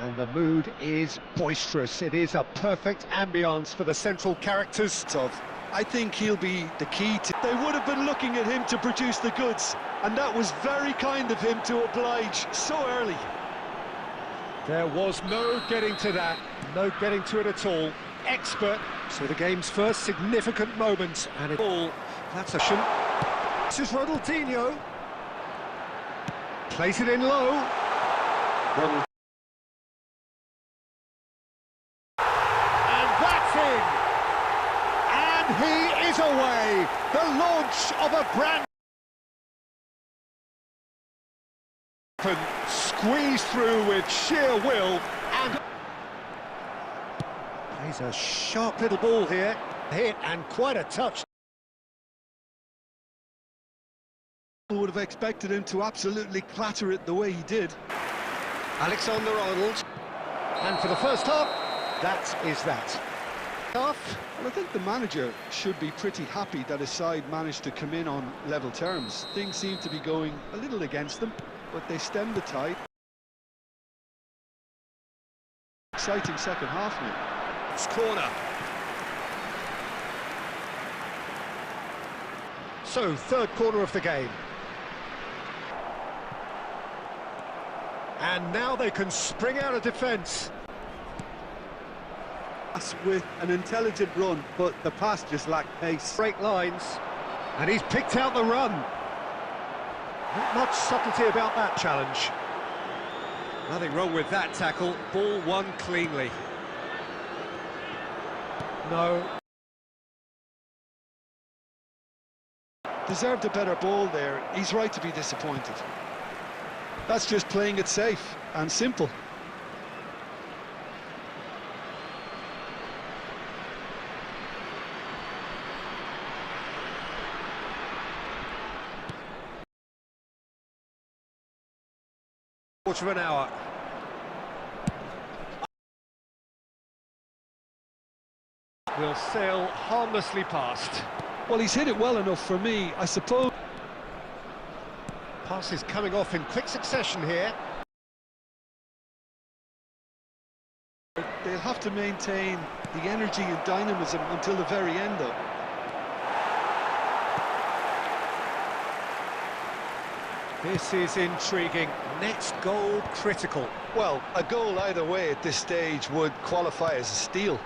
And the mood is boisterous. It is a perfect ambience for the central characters. I think he'll be the key to... They would have been looking at him to produce the goods, and that was very kind of him to oblige so early. There was no getting to that, no getting to it at all. Expert. So the game's first significant moment, and it all. That's a shot. This is Ronaldinho. Plays it in low. He is away! The launch of a brand... Squeezed through with sheer will and... Plays a sharp little ball here. Hit and quite a touch. Would have expected him to absolutely clatter it the way he did. Alexander-Arnold. And for the first half, that is that. Well, I think the manager should be pretty happy that his side managed to come in on level terms. Things seem to be going a little against them, but they stemmed the tide. Exciting second half now. It's corner. So, third quarter of the game. And now they can spring out of defence. With an intelligent run, but the pass just lacked pace. Straight lines, and he's picked out the run. Not much subtlety about that challenge. Nothing wrong with that tackle. Ball won cleanly. No. Deserved a better ball there. He's right to be disappointed. That's just playing it safe and simple. Quarter of an hour. Will sail harmlessly past. Well, he's hit it well enough for me, I suppose. Passes coming off in quick succession here. They'll have to maintain the energy and dynamism until the very end, though. This is intriguing. Next goal critical. Well, a goal either way at this stage would qualify as a steal.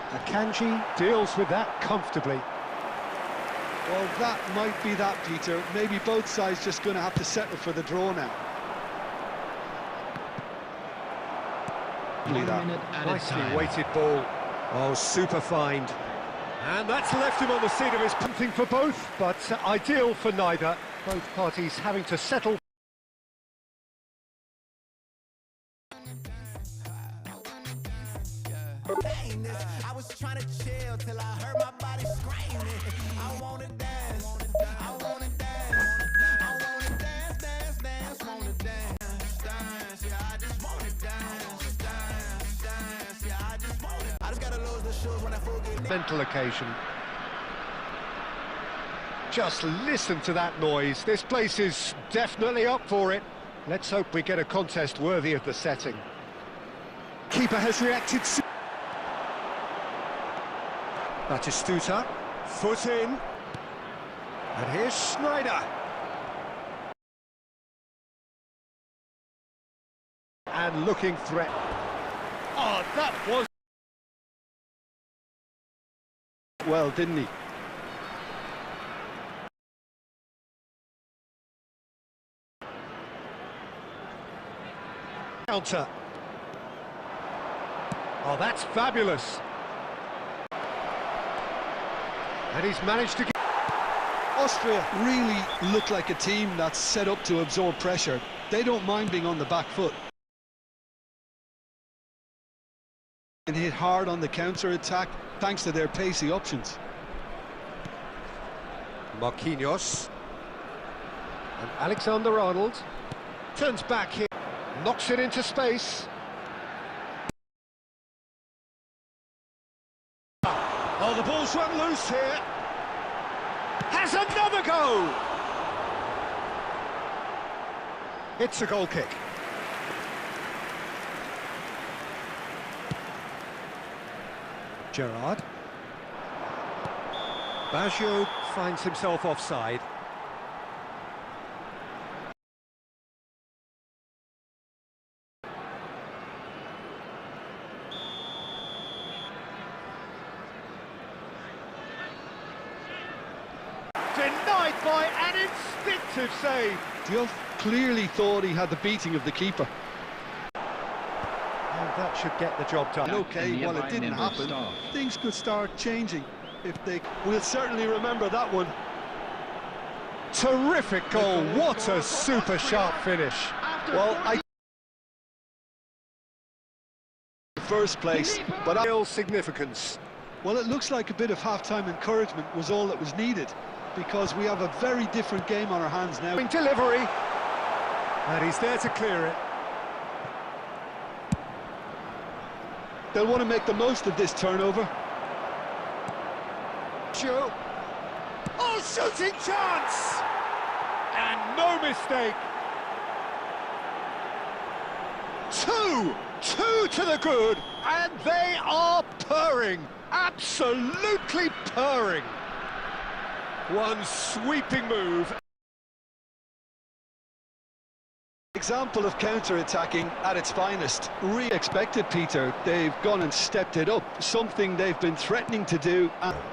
Akanji deals with that comfortably. Well, that might be that, Peter. Maybe both sides just going to have to settle for the draw now. Nicely weighted ball. Oh, super find. And that's left him on the seat of his punting for both, but ideal for neither. Both parties having to settle. I was trying to chill till I heard my body screaming. I wanna dance, I wanna dance, I wanna dance, dance, dance, wanna dance, dance, yeah, I just wanna dance, dance, dance, yeah, I just wanna. I just gotta lose the shoes when I forget. Mental occasion. Just listen to that noise. This place is definitely up for it. Let's hope we get a contest worthy of the setting. Keeper has reacted. Batistuta, foot in, and here's Schneider. And looking threat. Oh, that was... Well, didn't he? Counter. Oh, that's fabulous. And he's managed to get... Austria really look like a team that's set up to absorb pressure. They don't mind being on the back foot. And hit hard on the counter-attack thanks to their pacey options. Marquinhos. And Alexander-Arnold turns back here, knocks it into space. Oh, the ball's run loose here. Has another go! It's a goal kick. Gerrard. Baggio finds himself offside. Denied by an instinctive save. Diouf clearly thought he had the beating of the keeper. And that should get the job done. Okay, well, it didn't happen. Things could start changing if they... We'll certainly remember that one. Terrific goal. What a super sharp finish. Well, first place, but Real significance. well, it looks like a bit of half-time encouragement was all that was needed, because we have a very different game on our hands now. Delivery. And he's there to clear it. They'll want to make the most of this turnover. Joe. Oh, shooting chance! And no mistake. Two to the good, and they are purring. Absolutely purring. One sweeping move. Example of counter-attacking at its finest. Really expected, Peter. They've gone and stepped it up, something they've been threatening to do.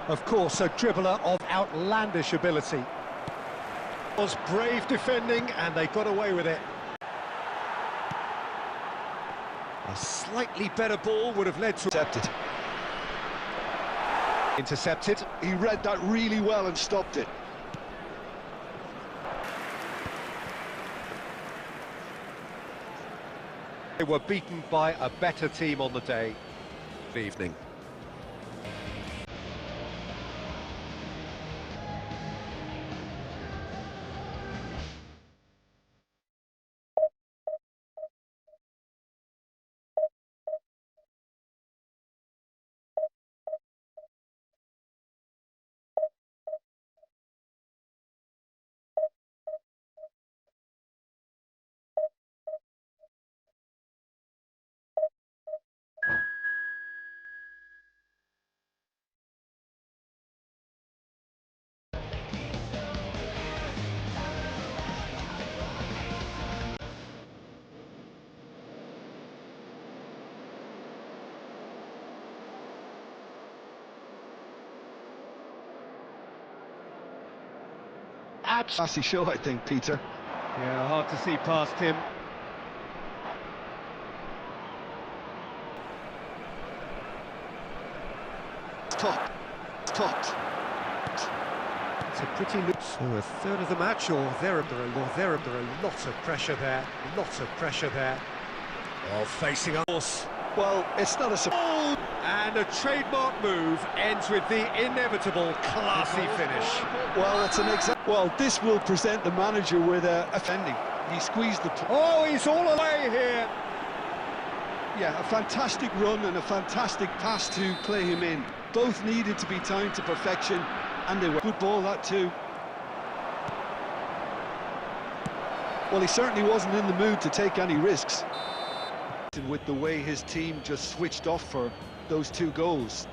Of course, a dribbler of outlandish ability. Was brave defending, and they got away with it. A slightly better ball would have led to... Intercepted. Intercepted. He read that really well and stopped it. They were beaten by a better team on the day. Evening. Classy show, I think, Peter. Yeah, hard to see past him. Stopped. It's a pretty look. So a third of the match, or there are lots of pressure there. Lots of pressure there. Oh, facing us. Well, it's not a surprise. And a trademark move ends with the inevitable classy finish. Well, it's an example. Well, this will present the manager with a offending. He squeezed the... Oh, he's all away here. Yeah, a fantastic run and a fantastic pass to play him in. Both needed to be timed to perfection, and they were. Good ball, that too. Well, he certainly wasn't in the mood to take any risks. With the way his team just switched off for those two goals.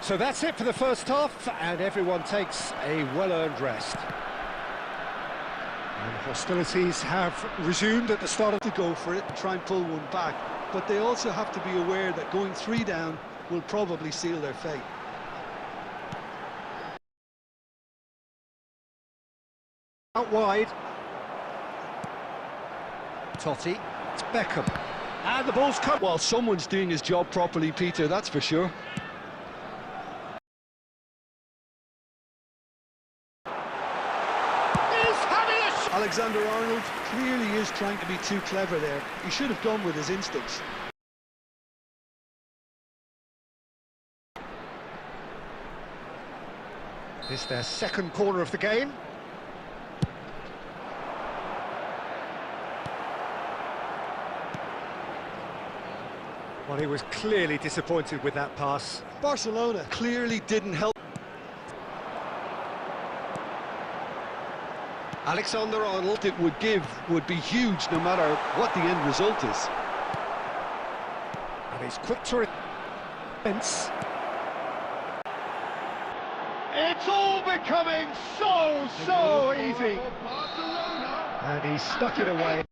So that's it for the first half, and everyone takes a well-earned rest. And hostilities have resumed at the start of To go for it and try and pull one back, but they also have to be aware that going 3 down will probably seal their fate. Out wide. Totti. It's Beckham. And the ball's come. Well, someone's doing his job properly, Peter, that's for sure. Alexander-Arnold clearly is trying to be too clever there. He should have gone with his instincts. It's their second corner of the game. Well, he was clearly disappointed with that pass. Barcelona clearly didn't help. Alexander-Arnold, it would be huge no matter what the end result is. And he's quick to defense. It's all becoming so easy. And he stuck it away.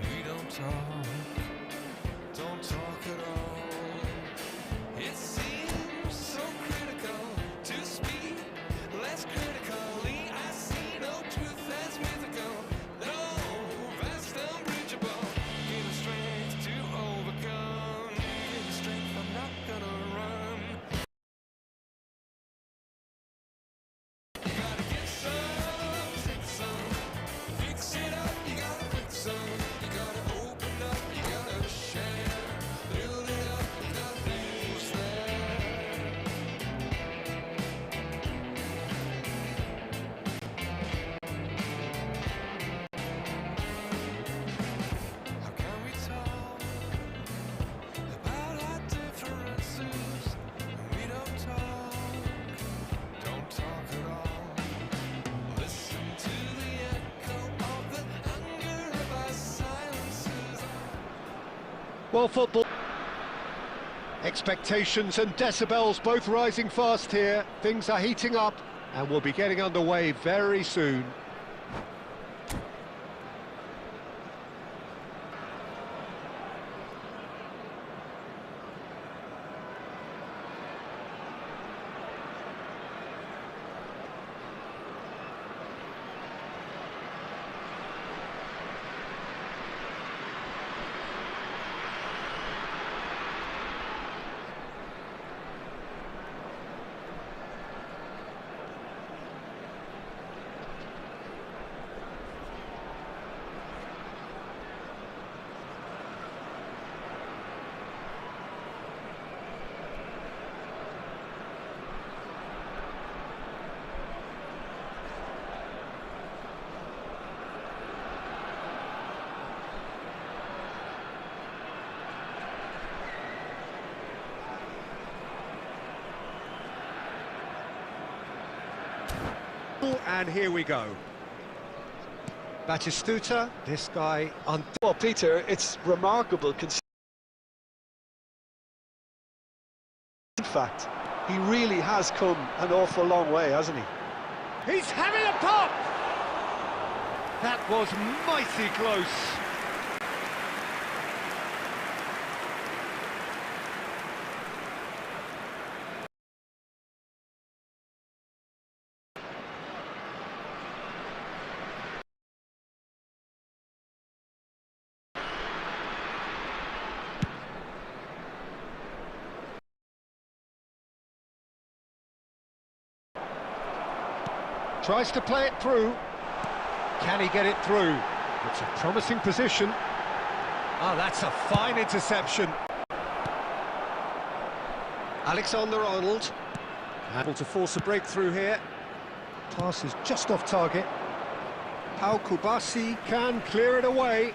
We don't talk at all. It seems so critical to speak less critically. I see no truth as mythical, no vast unbridgeable. Give the strength to overcome, give the strength, I'm not gonna run. You gotta get some, take some, fix it up, you gotta put some, you gotta open up, you gotta share, build it up, nothing's there. How can we talk about our differences when we don't talk at all? Listen to the echo of the hunger of our silences. Well, football. Expectations and decibels both rising fast here. Things are heating up and we'll be getting underway very soon. And here we go. Batistuta, this guy on... Well, Peter, it's remarkable fact. He really has come an awful long way, hasn't he? He's having a pop! That was mighty close. Tries to play it through. Can he get it through? It's a promising position. Oh, that's a fine interception. Alexander-Arnold. Able to force a breakthrough here. Pass is just off target. Pau Kubasi can clear it away.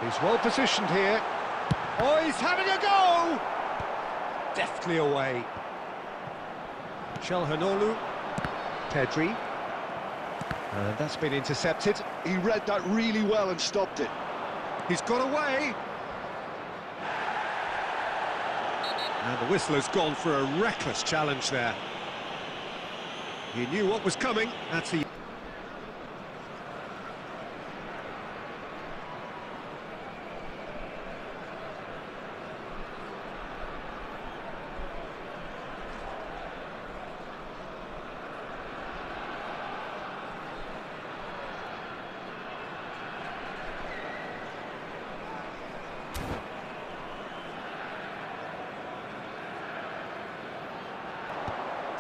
He's well positioned here. Oh, he's having a go! Deftly away. Chalhanoglu. Pedri. And that's been intercepted. He read that really well and stopped it. He's got away. And the whistle has gone for a reckless challenge there. He knew what was coming. That's the...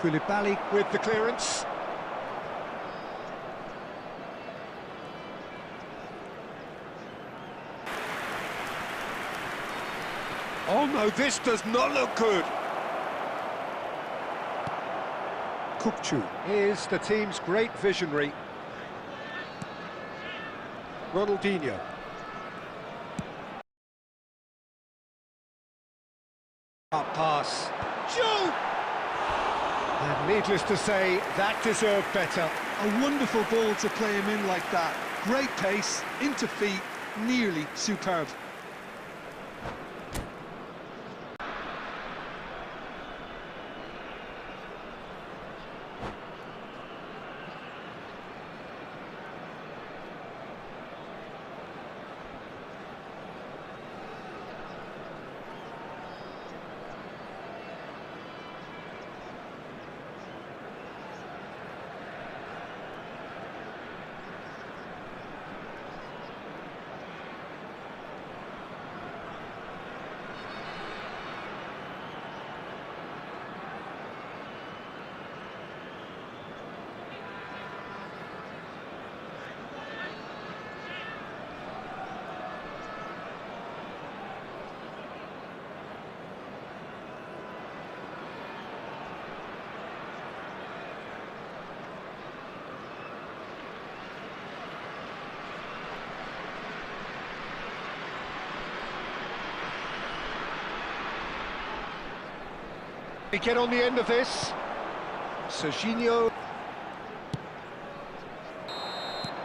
Koulibaly with the clearance. Oh no, this does not look good. Kukçu is the team's great visionary. Ronaldinho. Up pass. Shoot! And needless to say, that deserved better. A wonderful ball to play him in like that. Great pace, into feet, nearly superb. We get on the end of this. Serginho.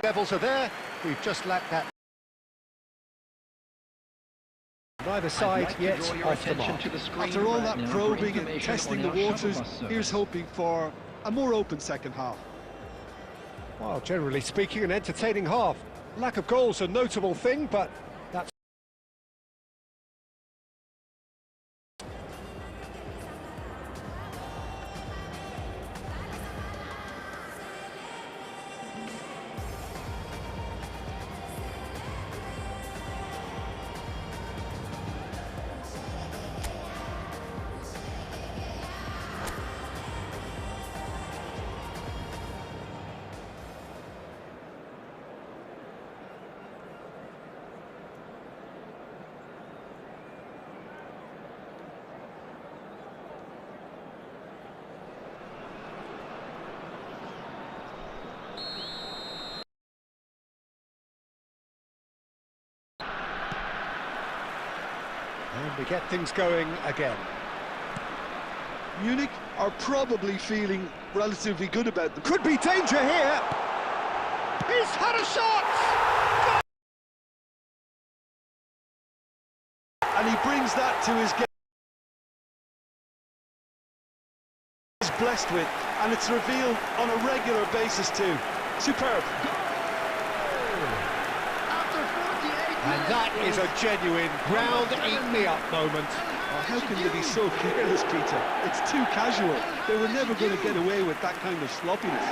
Levels are there. We've just lacked that. Neither side yet off the mark. After all that probing and testing the waters, here's hoping for a more open second half. Well, generally speaking, an entertaining half. Lack of goals a notable thing, but that's... And we get things going again. Munich are probably feeling relatively good about them. Could be danger here. He's had a shot! And he brings that to his game. He's blessed with, and it's revealed on a regular basis too. Superb. And that is a genuine ground-eat-me-up moment. Oh, how can you be so careless, Peter? It's too casual. They were never going to get away with that kind of sloppiness.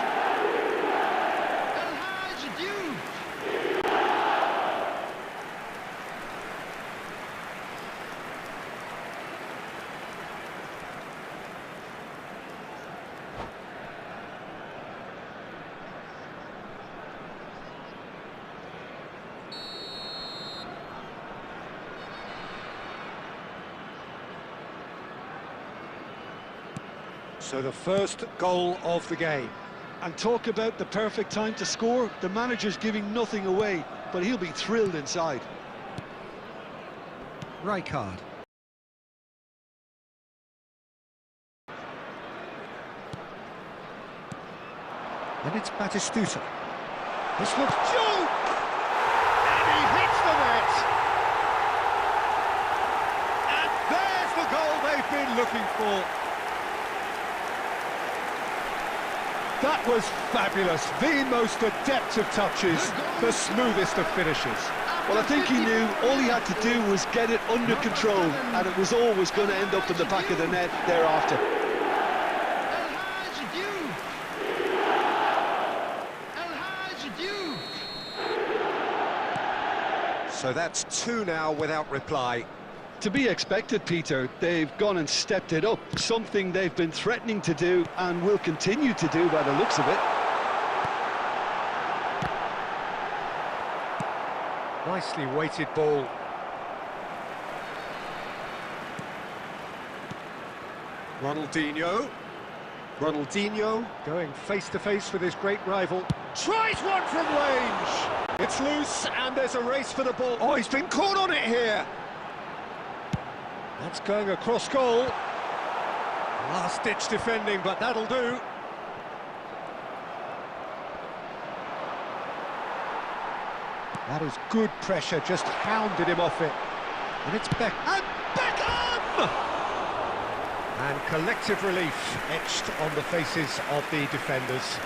So the first goal of the game. And talk about the perfect time to score. The manager's giving nothing away, but he'll be thrilled inside. Rijkaard. And it's Batistuta. This looks... Joe! And he hits the net! And there's the goal they've been looking for. That was fabulous. The most adept of touches, the smoothest of finishes. Well, I think he knew all he had to do was get it under control, and it was always going to end up in the back of the net thereafter. So that's 2 now without reply. To be expected, Peter. They've gone and stepped it up, something they've been threatening to do and will continue to do by the looks of it. Nicely weighted ball. Ronaldinho going face-to-face with his great rival. Tries one from range! It's loose and there's a race for the ball. Oh, he's been caught on it here! That's going across goal. Last-ditch defending, but that'll do. That is good pressure, just hounded him off it. And it's Beckham! And collective relief etched on the faces of the defenders.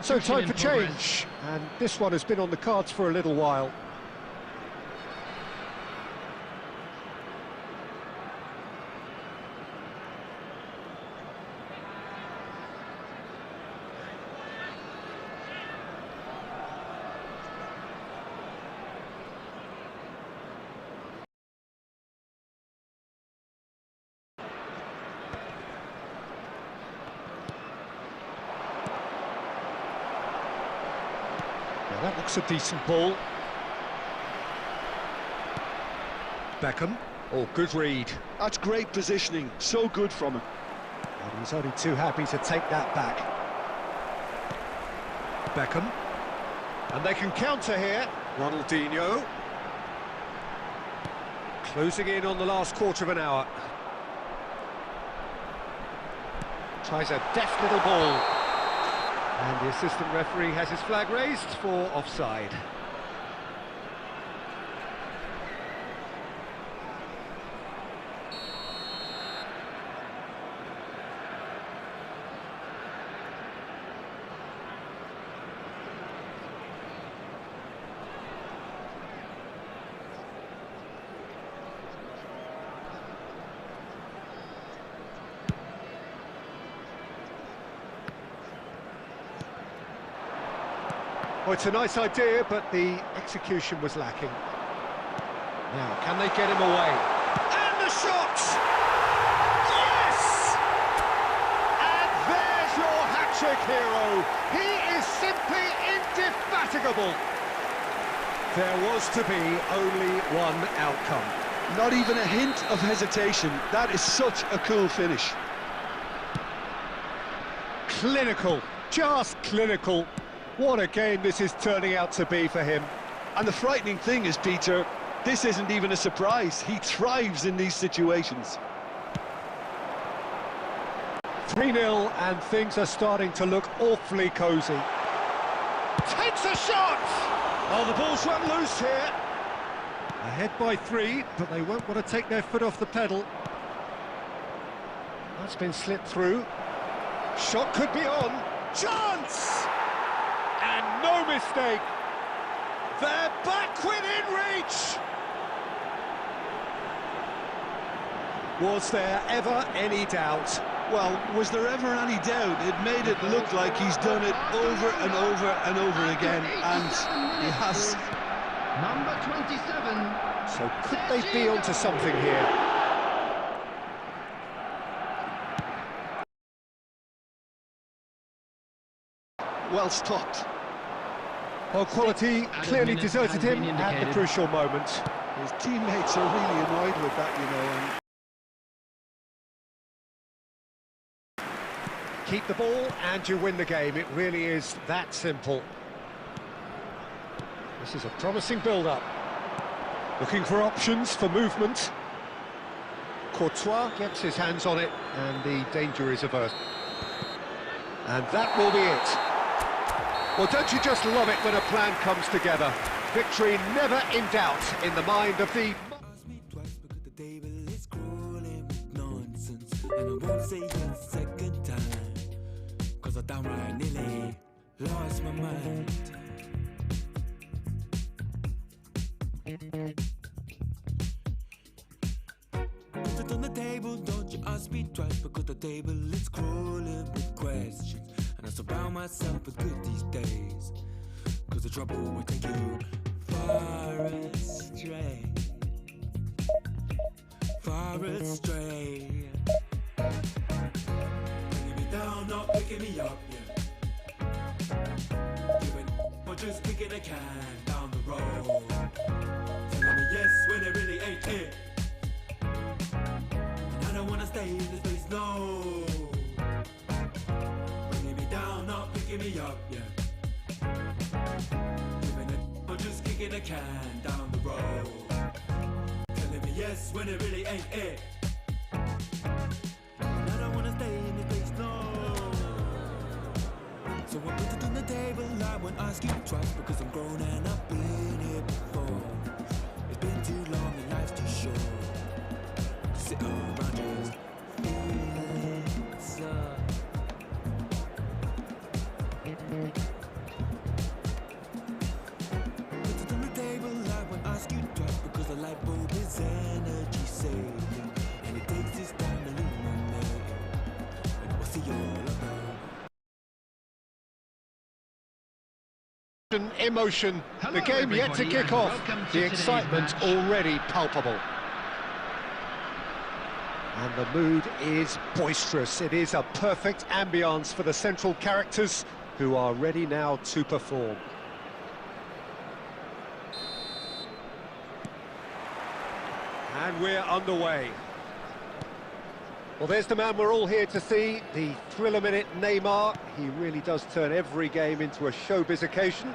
So time for change, and this one has been on the cards for a little while. That looks a decent ball. Beckham. Oh, good read. That's great positioning. So good from him. And he's only too happy to take that back. Beckham. And they can counter here. Ronaldinho. Closing in on the last quarter of an hour. Tries a deft little ball. And the assistant referee has his flag raised for offside. Well, it's a nice idea, but the execution was lacking. Now, can they get him away? And the shot! Yes! And there's your hat-trick hero. He is simply indefatigable. There was to be only one outcome. Not even a hint of hesitation. That is such a cool finish. Clinical, just clinical. What a game this is turning out to be for him. And the frightening thing is, Peter, this isn't even a surprise. He thrives in these situations. 3-0 and things are starting to look awfully cosy. Takes a shot! Oh, the ball's run loose here. Ahead by 3, but they won't want to take their foot off the pedal. That's been slipped through. Shot could be on. Chance! And no mistake. They're back within reach. Was there ever any doubt? Well, was there ever any doubt? It made it look like he's done it over and over and over again, and he has. Number 27. So could they be onto something here? Well stopped. Well, quality clearly deserted him at the crucial moment. His teammates are really annoyed with that, you know. And keep the ball and you win the game. It really is that simple. This is a promising build-up. Looking for options for movement. Courtois gets his hands on it and the danger is averted. And that will be it. Well, don't you just love it when a plan comes together? Victory never in doubt in the mind of the... Ask me twice because the table is crawling with nonsense. And I won't say it a second time, cause I downright nearly lost my mind. Put it on the table, don't you ask me twice because the table is crawling with questions. And I surround myself with good these days, cause the trouble will take you far astray. Far astray. Bringing me down, not picking me up, yeah. Giving or just kicking a can down the road. Telling me yes when it really ain't it. And I don't wanna stay in this place, no. Not picking me up, yeah. Giving it or just kicking a can down the road. Telling me yes when it really ain't it. And I don't wanna stay in this place, no. So I put it on the table, I won't ask you twice because I'm grown and I've been here before. It's been too long and life's too short to sit around just feelings up. Put it on the table, I won't ask you twice because the light bulb is energy saving and it takes its time to illuminate. And I will see you all about. Emotion, the game yet to kick off, the excitement already palpable. And the mood is boisterous. It is a perfect ambience for the central characters who are ready now to perform. And we're underway. Well, there's the man we're all here to see, the thriller-minute Neymar. He really does turn every game into a showbiz occasion.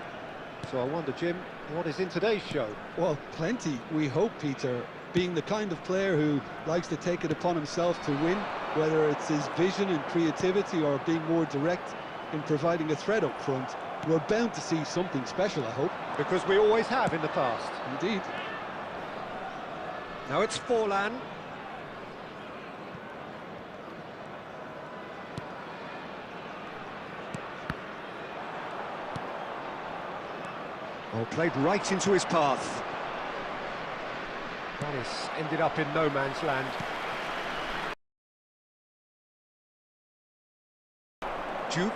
So I wonder, Jim, what is in today's show? well, plenty, we hope, Peter. Being the kind of player who likes to take it upon himself to win, whether it's his vision and creativity or being more direct in providing a threat up front, we're bound to see something special, I hope. Because we always have in the past. Indeed. Now it's Forlan. Oh, played right into his path. That has ended up in no man's land. Juve.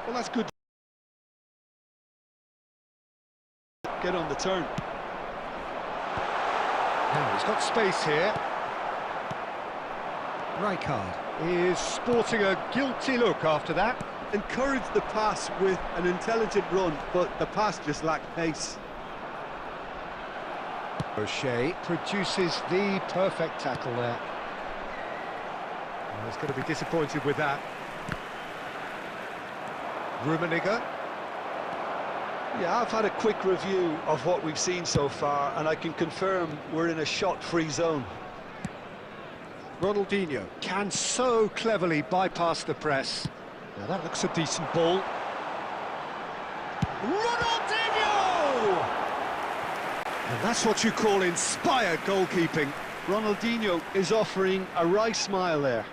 Well, that's good get on the turn. Now he's got space here. Rijkaard is sporting a guilty look after that. Encouraged the pass with an intelligent run, but the pass just lacked pace. O'Shea produces the perfect tackle there. Well, he's going to be disappointed with that. Rummenigge. Yeah, I've had a quick review of what we've seen so far, and I can confirm we're in a shot-free zone. Ronaldinho can so cleverly bypass the press. Now that looks a decent ball. Ronaldinho! And that's what you call inspired goalkeeping. Ronaldinho is offering a wry smile there.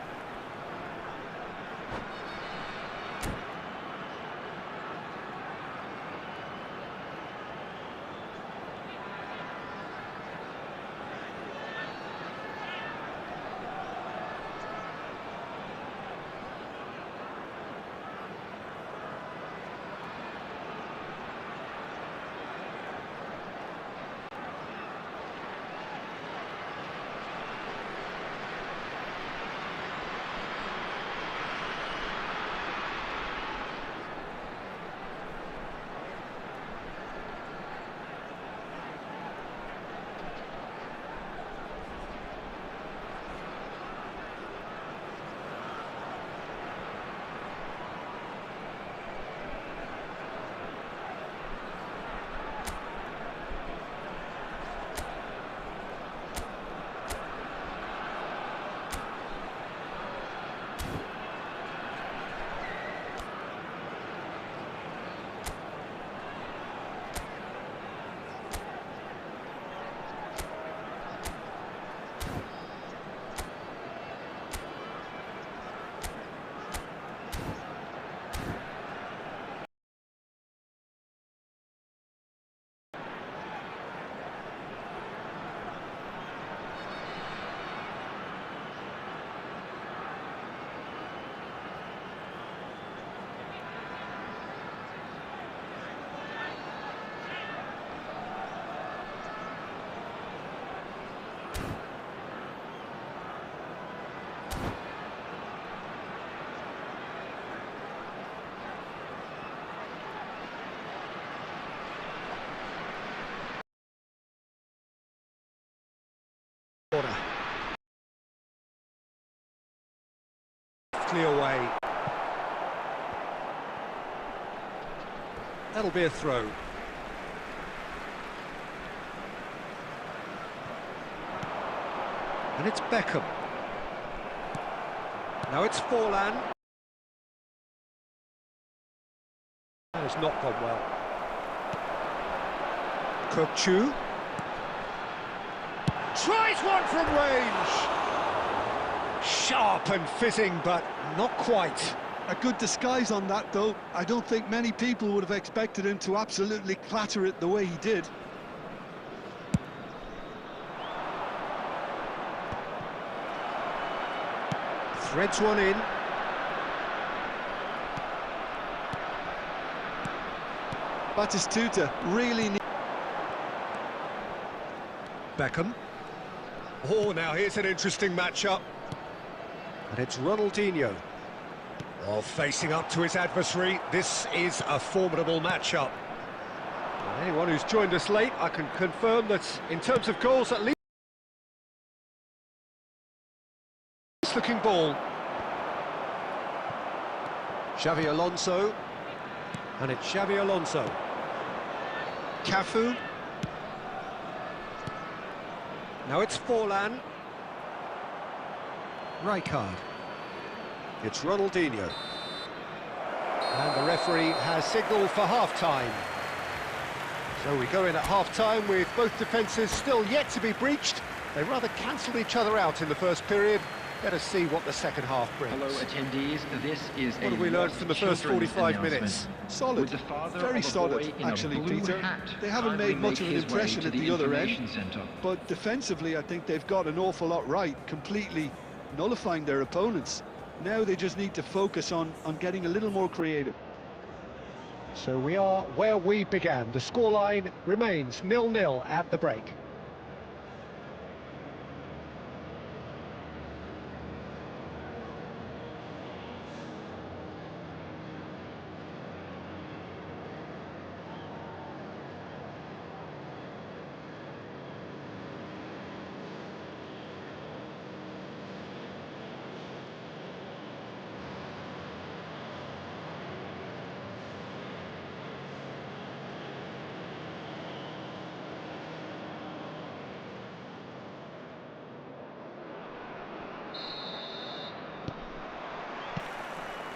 Clear away. That'll be a throw. And it's Beckham. Now it's Forlan. That has not gone well. Kirkchu. Tries one from range. Sharp and fitting, but not quite. A good disguise on that, though. I don't think many people would have expected him to absolutely clatter it the way he did. Threads one in. Batistuta really needs... Beckham. Oh, now here's an interesting matchup. And it's Ronaldinho. Oh, facing up to his adversary. This is a formidable matchup. Well, anyone who's joined us late, I can confirm that in terms of goals, at least... looking ball. Xavi Alonso. And it's Xavi Alonso. Cafu. Now it's Forlan. Rijkaard. It's Ronaldinho. And the referee has signalled for half-time. So we go in at half-time with both defences still yet to be breached. They rather cancelled each other out in the first period. Let us see what the second half brings. Hello attendees, this is what have we learned from the first 45 minutes? Solid, very solid actually, Peter. They haven't made much of an impression at the other end, but defensively I think they've got an awful lot right, completely nullifying their opponents. Now they just need to focus on getting a little more creative. So we are where we began. The scoreline remains 0-0 at the break.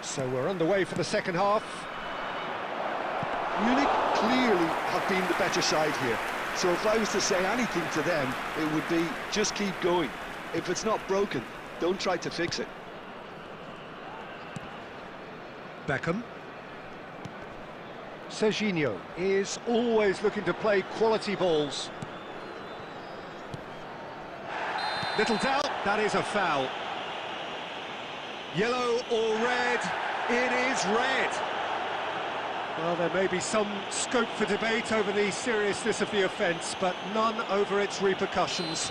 So we're underway for the second half. Munich clearly have been the better side here. So if I was to say anything to them, it would be just keep going. If it's not broken, don't try to fix it. Beckham. Serginho is always looking to play quality balls. Little doubt, that is a foul. Yellow or red? It is red. Well, there may be some scope for debate over the seriousness of the offence, but none over its repercussions.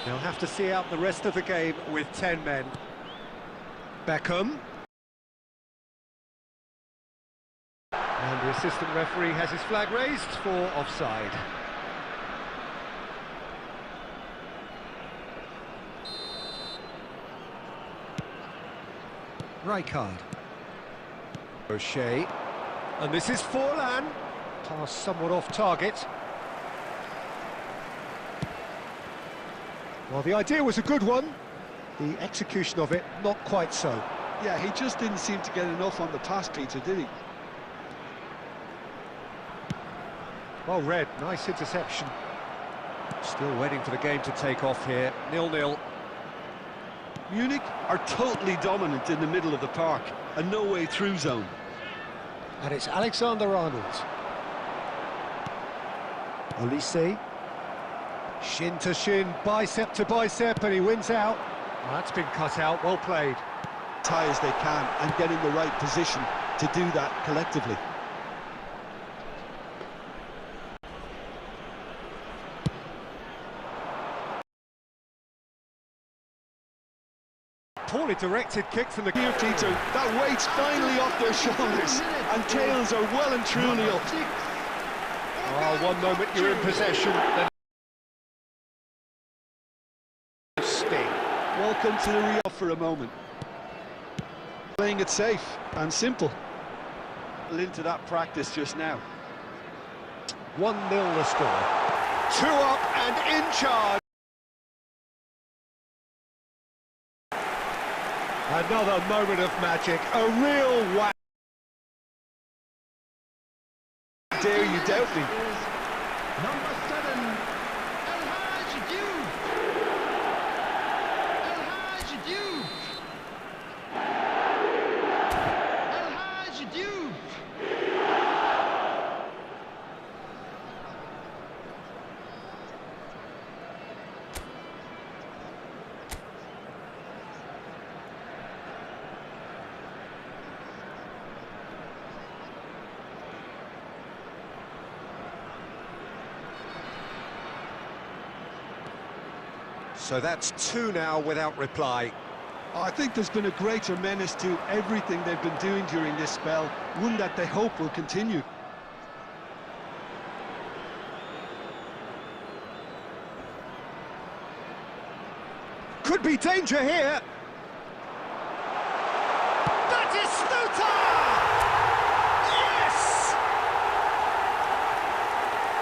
They'll have to see out the rest of the game with 10 men. Beckham. And the assistant referee has his flag raised for offside. Rijkaard. O'Shea. And this is Forlan. Pass somewhat off target. Well, the idea was a good one. The execution of it, not quite so. Yeah, he just didn't seem to get enough on the pass, Peter, did he? Well read, nice interception. Still waiting for the game to take off here. 0-0. Munich are totally dominant in the middle of the park, a no-way through zone. And it's Alexander-Arnold. Olise. Shin to shin, bicep to bicep, and he wins out. Well, that's been cut out, well played. Tie as they can and get in the right position to do that collectively. Poorly directed kick from the... Here, Peter, that weight's finally off their shoulders, and tails are well and truly up. Oh, one moment you're in possession, then... Sting. Welcome to the re-off for a moment. Playing it safe and simple. Into that practice just now. 1-0 the score. 2 up and in charge. Another moment of magic, a real whack. Dare you doubt me? Number 7, El Hadji Diouf. El Hadji Diouf. El Hadji Diouf. 'So that's 2 now without reply. I think there's been a greater menace to everything they've been doing during this spell, one that they hope will continue. Could be danger here. That is Snuta! Yes!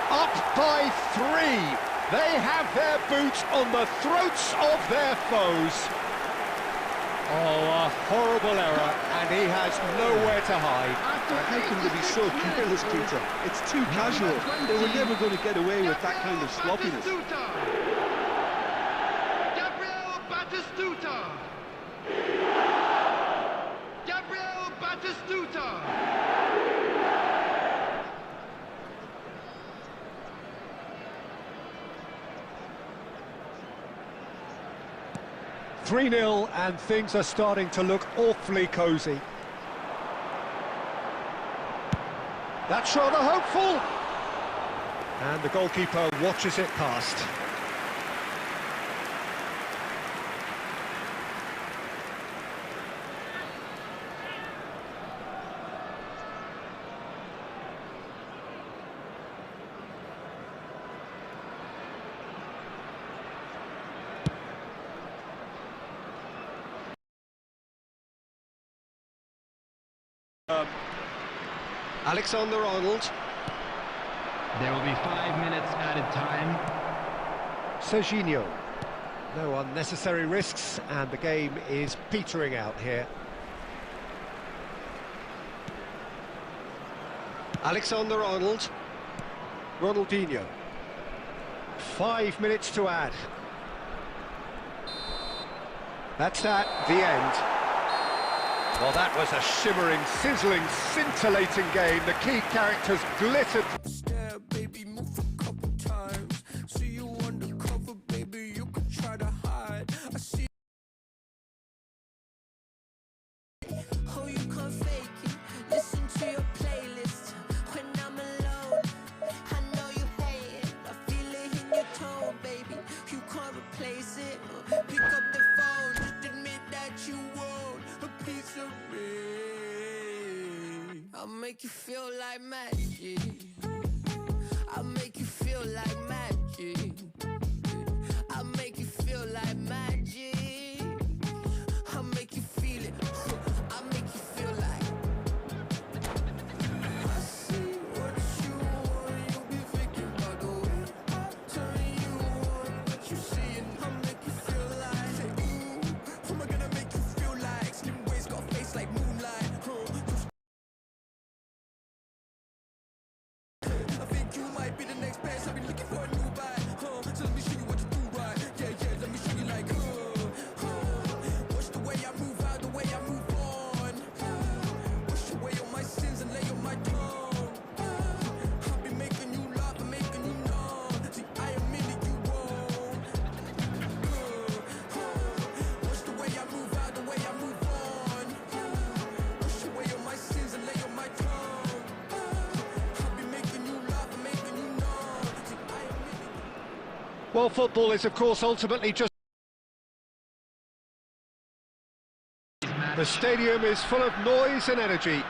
Up by 3. They have their boots on the throats of their foes. Oh, a horrible error, and he has nowhere to hide. How can they be so careless, Peter? It's too casual. They were never going to get away with that kind of sloppiness. Gabriel Batistuta. Gabriel Batistuta. 3-0, and things are starting to look awfully cosy. That's rather hopeful. And the goalkeeper watches it past. Alexander-Arnold. There will be 5 minutes added time. Serginho. No unnecessary risks, and the game is petering out here. Alexander-Arnold. Ronaldinho. 5 minutes to add. That's that, the end. Well, that was a shimmering, sizzling, scintillating game. The key characters glittered. Stare, baby, move a couple times. See you undercover, baby, you could try to hide. I see. Oh, you can't fake it. Listen to your playlist when I'm alone. I know you hate it. I feel it in your tone, baby. You can't replace it. Pick up the phone, just admit that you won't. A piece of me. I'll make you feel like magic. I'll make you feel like magic. I'll make you feel like magic. I'll make you feel it. I'll make you feel like. I see what you want. You'll be thinking about the way I turn you on. What you seeing? I'll make you feel like. Say, ooh, who am I gonna make you feel like? Slim waist got a face like moonlight. I think you might be the next best. I've been looking for a new buy. So let me show you what you do right. Yeah, yeah, let me show you like. Watch the way I move out, the way I move on. Wash away all my sins and lay on my tongue. I've been making you laugh and making you numb. See, I am meaning you wrong. Watch the way I move out, the way I move on. Wash away all my sins and lay on my tongue. Well, football is, of course, ultimately just... The stadium is full of noise and energy.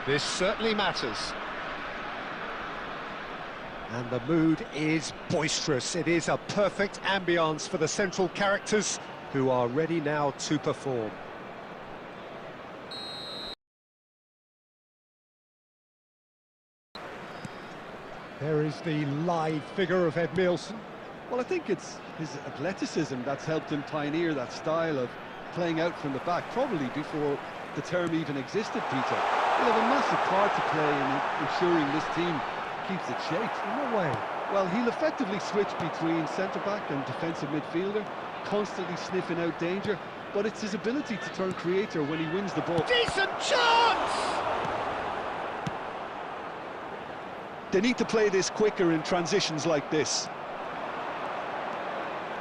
This certainly matters. And the mood is boisterous. It is a perfect ambience for the central characters who are ready now to perform. There is the live figure of Ed Milson. Well, I think it's his athleticism that's helped him pioneer that style of playing out from the back, probably before the term even existed, Peter. He'll have a massive part to play in ensuring this team keeps its shape. In what way? Well, he'll effectively switch between centre-back and defensive midfielder, constantly sniffing out danger, but it's his ability to turn creator when he wins the ball. Decent chance! They need to play this quicker in transitions like this.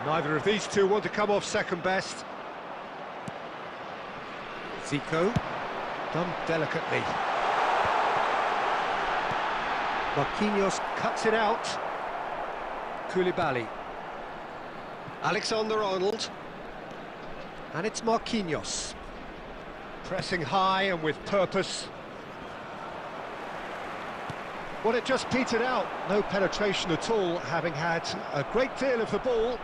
Neither of these two want to come off second best. Zico, done delicately. Marquinhos cuts it out. Koulibaly. Alexander-Arnold. And it's Marquinhos. Pressing high and with purpose. Well, it just petered out. No penetration at all, having had a great deal of the ball.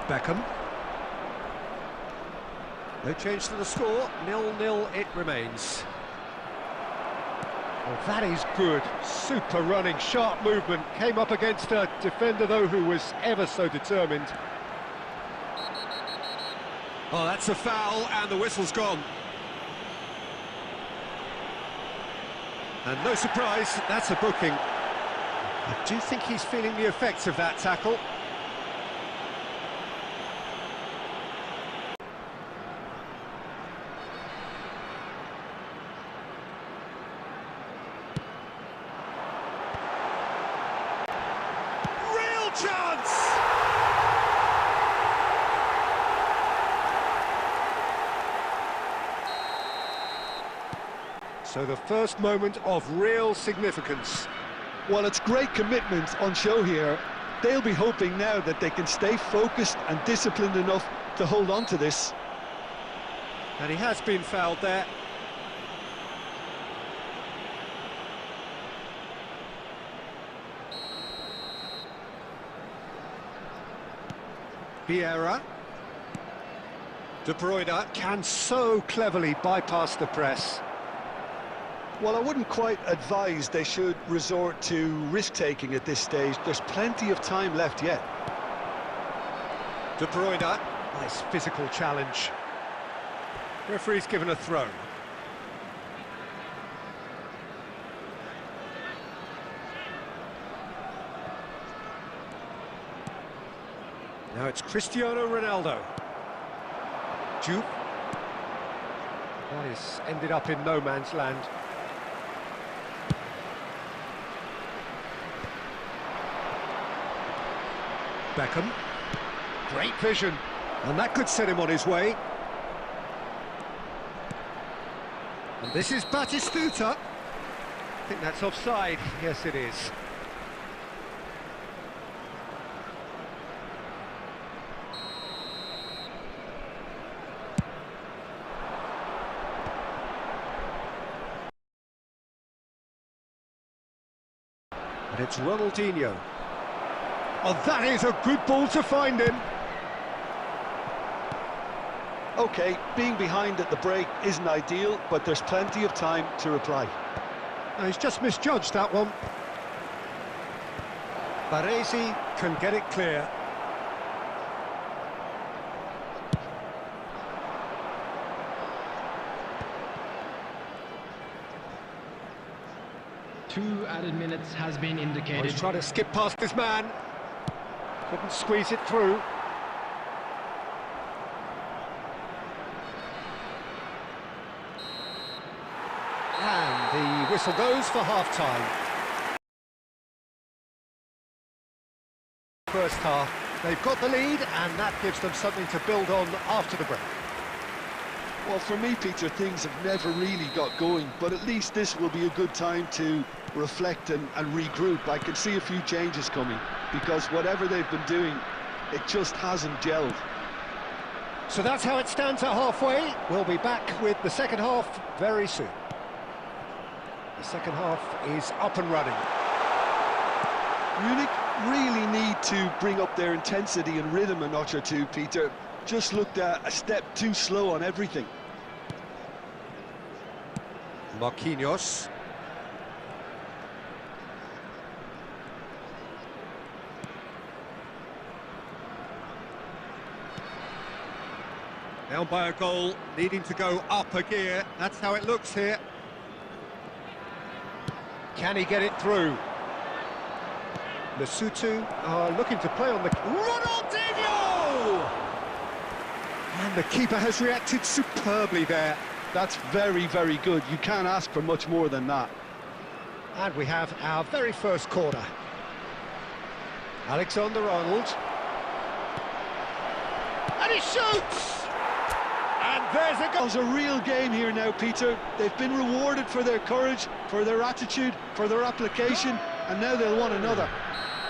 Beckham. No change to the score, 0-0 it remains. Well, that is good, super running, sharp movement. Came up against a defender, though, who was ever so determined. Oh, that's a foul, and the whistle's gone. And no surprise, that's a booking. I do think he's feeling the effects of that tackle. Chance! So the first moment of real significance. Well, it's great commitment on show here. They'll be hoping now that they can stay focused and disciplined enough to hold on to this. And he has been fouled there. Vieira. De Bruyne can so cleverly bypass the press. Well, I wouldn't quite advise they should resort to risk-taking at this stage. There's plenty of time left yet. De Bruyne, nice physical challenge. Referee's given a throw. Now it's Cristiano Ronaldo. Juve. That is ended up in no man's land. Beckham. Great vision. And that could set him on his way. And this is Batistuta. I think that's offside. Yes, it is. And it's Ronaldinho. Oh, that is a good ball to find him. OK, being behind at the break isn't ideal, but there's plenty of time to reply. No, he's just misjudged that one. Baresi can get it clear. Two added minutes has been Oh, indicated. he's trying to skip past his man. Couldn't squeeze it through. And the whistle goes for half-time. First half, they've got the lead, and that gives them something to build on after the break. Well, for me, Peter, things have never really got going, but at least this will be a good time to reflect and regroup. I can see a few changes coming, because whatever they've been doing, it just hasn't gelled. So that's how it stands at halfway. We'll be back with the second half very soon. The second half is up and running. Munich really need to bring up their intensity and rhythm a notch or two, Peter. Just looked a step too slow on everything. Marquinhos. Down by a goal, needing to go up a gear. That's how it looks here. Can he get it through? Lesotho are looking to play on the... Ronaldinho! And the keeper has reacted superbly there. That's very, very good. You can't ask for much more than that. And we have our very first corner. Alexander-Arnold. And he shoots! And there's a goal. It's a real game here now, Peter. They've been rewarded for their courage, for their attitude, for their application, and now they'll want another.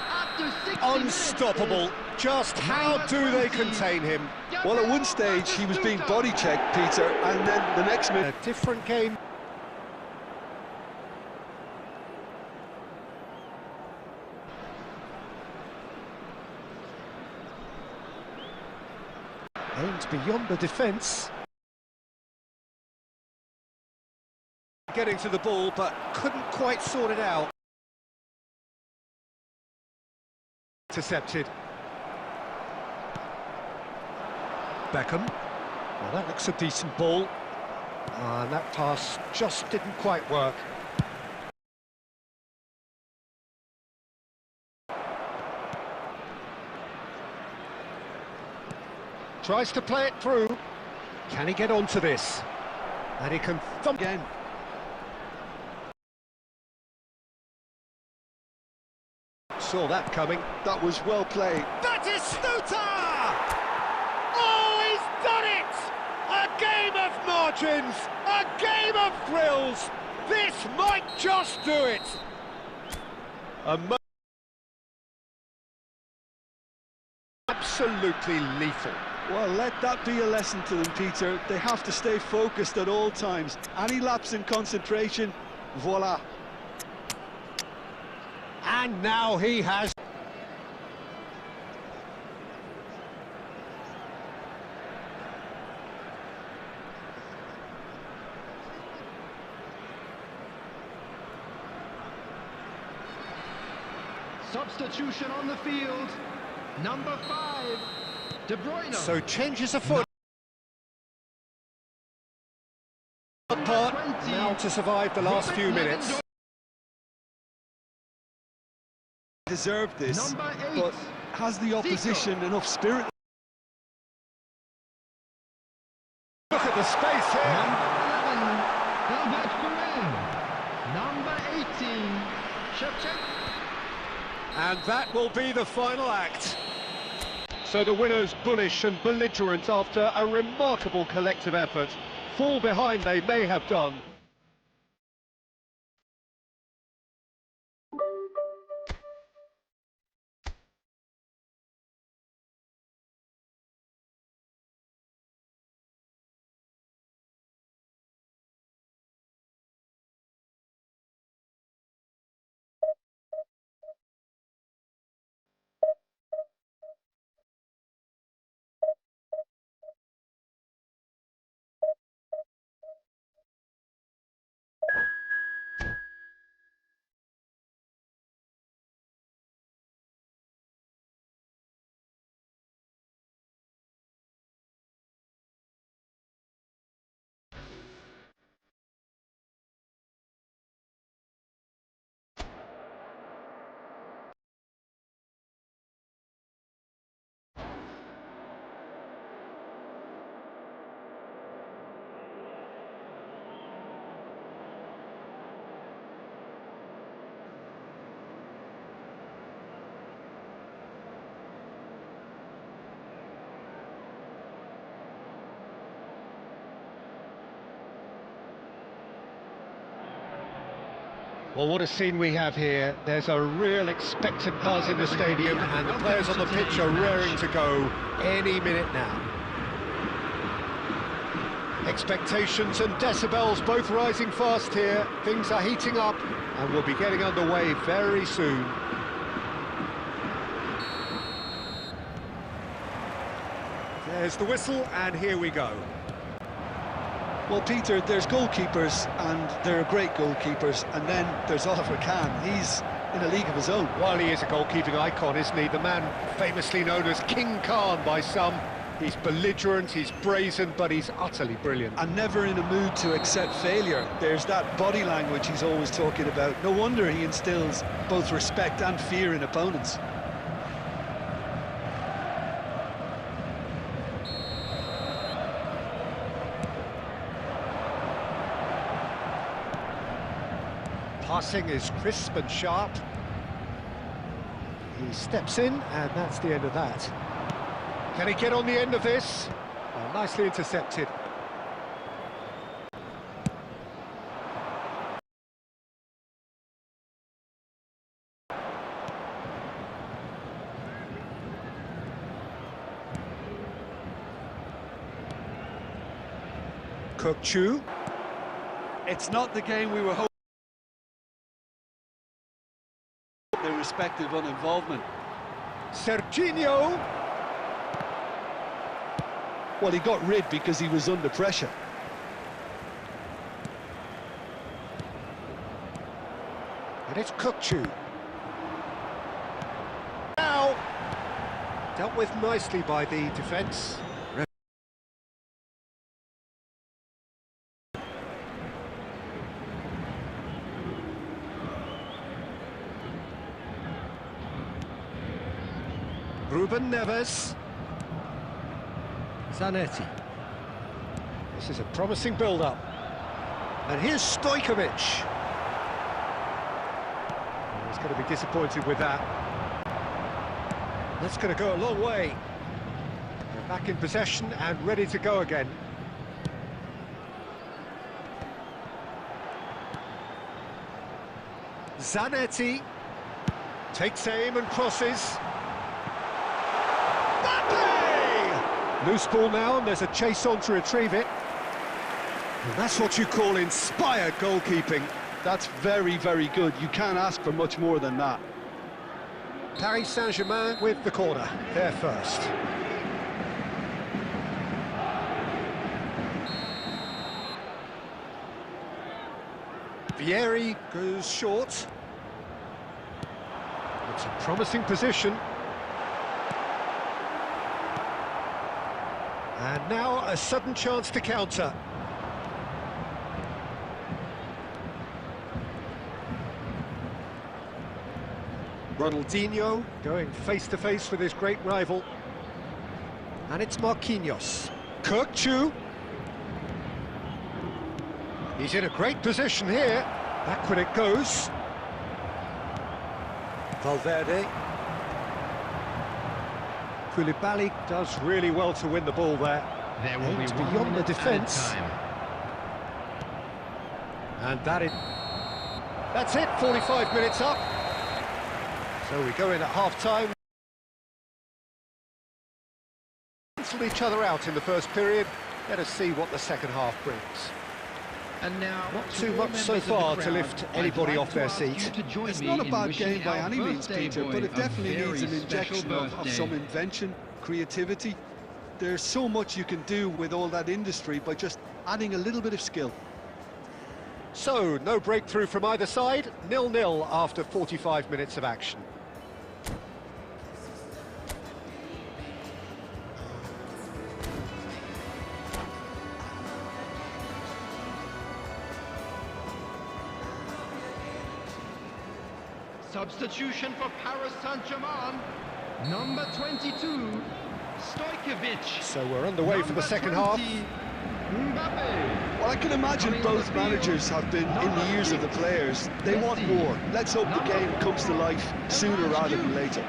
After 60 Unstoppable. minutes, Just how do they contain him? Well, at one stage, he was being body-checked, Peter, and then the next minute... A different game. Aimed beyond the defence. Getting to the ball, but couldn't quite sort it out. Intercepted. Beckham. Well, that looks a decent ball. And that pass just didn't quite work. Tries to play it through. Can he get onto this? And he can thump Again. Saw that coming. That was well played. Batistuta! Oh, he's done it! A game of margins, a game of thrills. This might just do it! Absolutely lethal. Well, let that be a lesson to them, Peter. They have to stay focused at all times. Any lapse in concentration, voila. And now he has... Substitution on the field. Number 5, De Bruyne. So changes afoot. Part now to survive the last few minutes. Deserved this, Number 8, but has the opposition enough spirit? Look at the space here. Number 11, Hilbert Grün. Number 18, Shevchenko. And that will be the final act. So the winners bullish and belligerent after a remarkable collective effort. Fall behind they may have done. Well, what a scene we have here. There's a real expectant buzz in the stadium and the players on the pitch are raring to go any minute now. Expectations and decibels both rising fast here. Things are heating up and we'll be getting underway very soon. There's the whistle and here we go. Well, Peter, there's goalkeepers, and there are great goalkeepers, and then there's Oliver Kahn. He's in a league of his own. While he is a goalkeeping icon, isn't he? The man famously known as King Khan by some. He's belligerent, he's brazen, but he's utterly brilliant. And never in a mood to accept failure. There's that body language he's always talking about. No wonder he instills both respect and fear in opponents. Passing is crisp and sharp. He steps in, and that's the end of that. Can he get on the end of this? Oh, nicely intercepted. Kukçu. It's not the game we were hoping. Their respective uninvolvement. Serginho. Well, he got rid because he was under pressure. And it's Kukçu. Now, dealt with nicely by the defence. Ruben Neves. Zanetti. This is a promising build-up. And here's Stojkovic. Oh, he's going to be disappointed with that. That's going to go a long way. They're back in possession and ready to go again. Zanetti takes aim and crosses. Mbappe! Loose ball now, and there's a chase on to retrieve it. And that's what you call inspired goalkeeping. That's very, very good. You can't ask for much more than that. Paris Saint-Germain with the corner. They're first. Vieri goes short. It's a promising position. And now a sudden chance to counter. Ronaldinho going face-to-face with his great rival. And it's Marquinhos. Kirkchu. He's in a great position here. Back when it goes. Valverde. Koulibaly does really well to win the ball there. There will be beyond the defence. And that's it, 45 minutes up. So we go in at half-time. Cancelled each other out in the first period. Let us see what the second half brings. And now, Not too much so far to lift anybody off their seat. It's not a bad game by any means, Peter, but it definitely needs an injection of some invention, creativity. There's so much you can do with all that industry by just adding a little bit of skill. So, no breakthrough from either side, 0-0 after 45 minutes of action. Substitution for Paris Saint-Germain. Number 22, Stojkovic. So we're underway for the second half. Mbappe. Well, I can imagine both managers have been in the ears of the players. They want more. Let's hope the game comes to life sooner rather than later.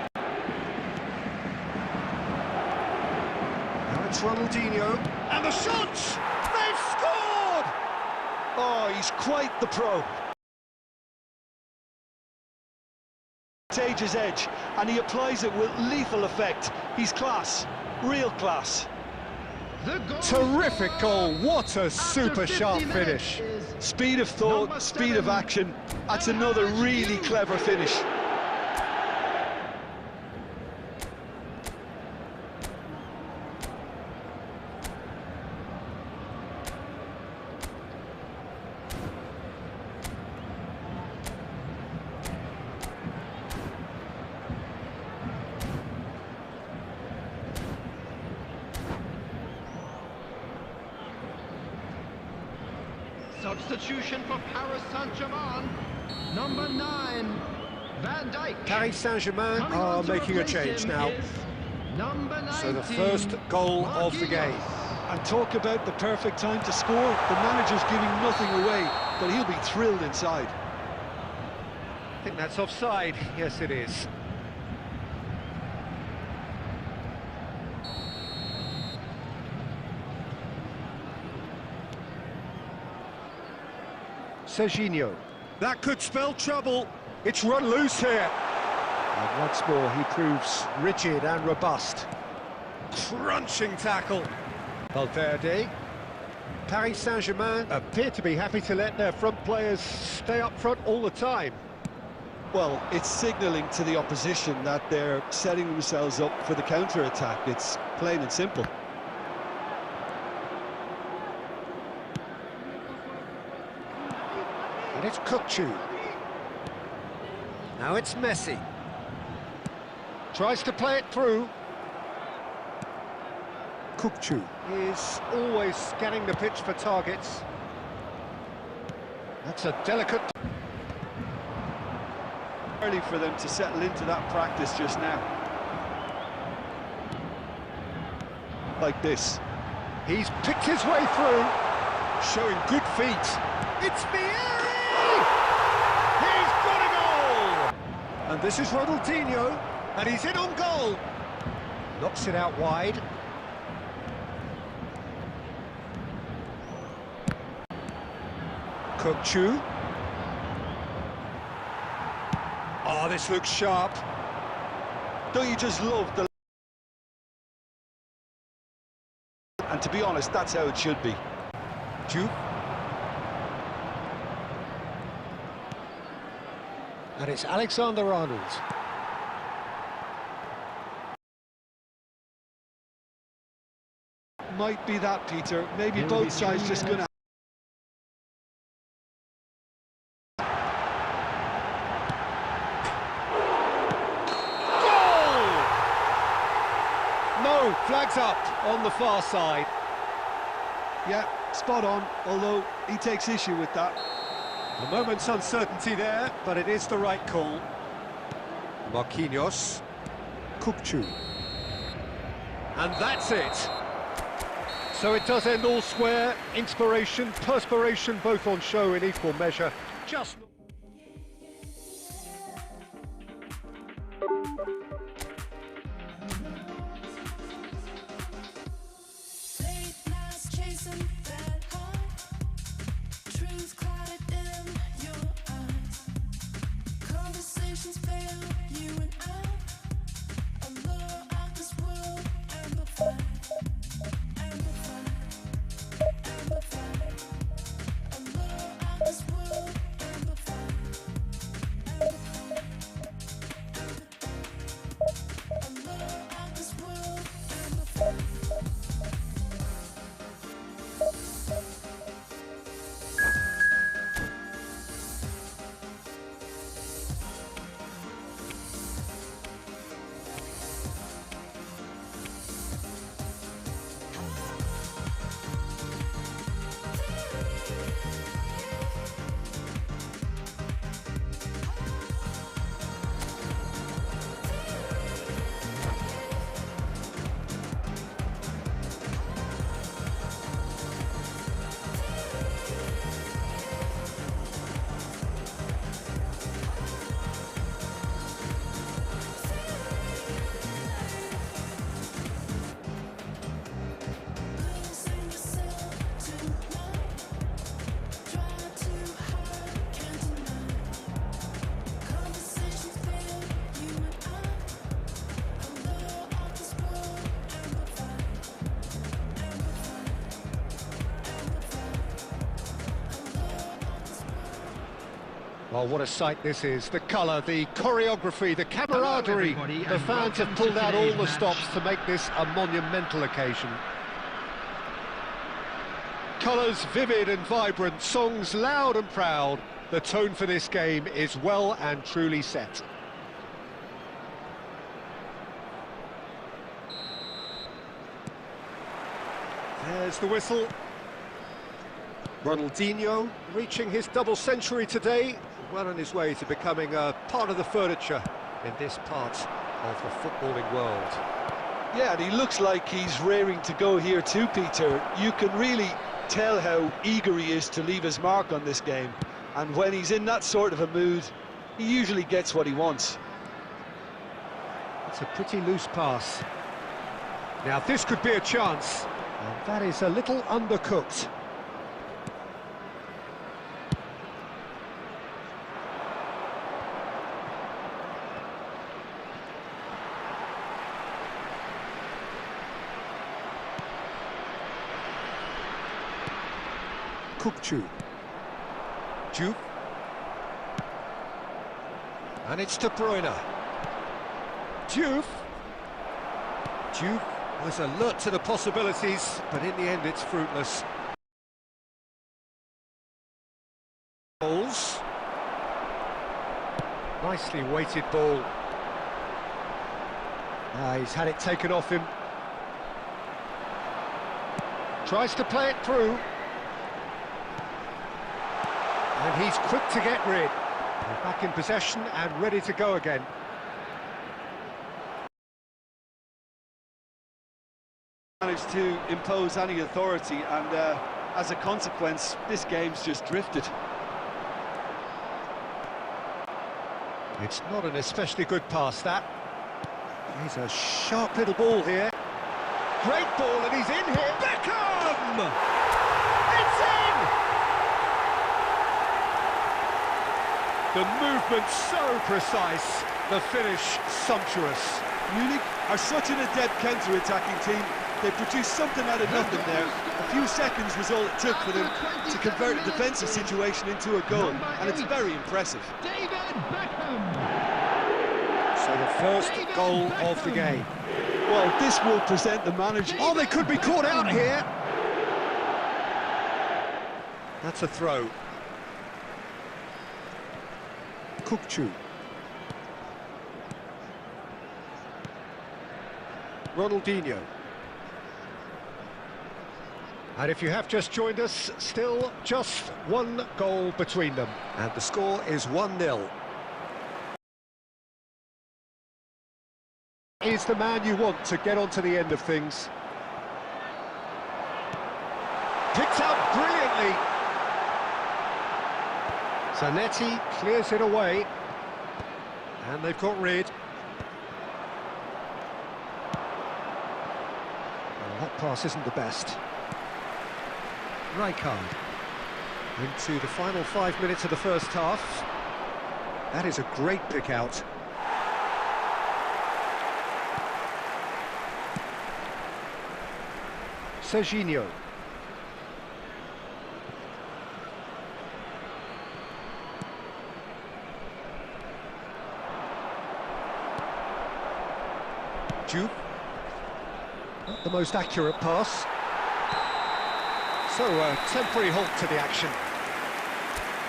Now it's Ronaldinho. And the shots! They've scored! Oh, he's quite the pro. Contagious edge, and he applies it with lethal effect. He's class, real class. Terrific goal, what a super sharp finish. Speed of thought, speed of action. That's another really clever finish. Substitution for Paris Saint-Germain. Number 9, Van Dijk. Paris Saint-Germain are making a change now. So the first goal of the game. And talk about the perfect time to score. The manager's giving nothing away, but he'll be thrilled inside. I think that's offside. Yes, it is. Serginho. That could spell trouble. It's run loose here. And once more, he proves rigid and robust. Crunching tackle. Valverde. Paris Saint-Germain appear to be happy to let their front players stay up front all the time. Well, it's signalling to the opposition that they're setting themselves up for the counter-attack. It's plain and simple. And it's Kirkchu. Now it's Messi. Tries to play it through. Kirkchu is always scanning the pitch for targets. That's a delicate... Early for them to settle into that practice just now. Like this. He's picked his way through, showing good feet. It's Vieri! He's got a goal! And this is Ronaldinho, and he's in on goal. Knocks it out wide. Kirkchu. Oh, this looks sharp. Don't you just love the... And to be honest, that's how it should be. Juve. And it's Alexander-Arnold. Might be that, Peter. Maybe both sides just going to... No, flags up on the far side. Yeah, spot on, although he takes issue with that. A moment's uncertainty there, but it is the right call. Marquinhos. Kukçu. And that's it. So it does end all square. Inspiration, perspiration, both on show in equal measure. Just... Oh, what a sight this is. The colour, the choreography, the camaraderie. The fans have pulled out all the stops to make this a monumental occasion. Colours vivid and vibrant, songs loud and proud. The tone for this game is well and truly set. There's the whistle. Ronaldinho reaching his double century today, well on his way to becoming a part of the furniture in this part of the footballing world. Yeah, and he looks like he's raring to go here too, Peter. You can really tell how eager he is to leave his mark on this game. And when he's in that sort of a mood, he usually gets what he wants. It's a pretty loose pass. Now this could be a chance, and that is a little undercooked. Kukçu. Juve. And it's De Bruyne. Juve. Juve was alert to the possibilities, but in the end it's fruitless. Balls. Nicely weighted ball. He's had it taken off him. Tries to play it through. And he's quick to get rid. They're back in possession and ready to go again. Managed to impose any authority, and as a consequence, this game's just drifted. It's not an especially good pass, that. He's a sharp little ball here. Great ball, and he's in here. Beckham! It's in! The movement so precise, the finish sumptuous. Munich are such an adept counter-attacking team. They produced something out of nothing there. A few seconds was all it took for them to convert a defensive situation into a goal, and it's very impressive. David Beckham. So the first goal of the game. Well, this will present the manager. Oh, they could be caught out here. That's a throw. Kukçu. Ronaldinho. And if you have just joined us, still just one goal between them. And the score is 1-0. Is the man you want to get on to the end of things. Picked up brilliantly. Zanetti clears it away. And they've got rid. Well, that pass isn't the best. Rijkaard into the final 5 minutes of the first half. That is a great pick out. Serginho. Juve. Not the most accurate pass. So a temporary halt to the action.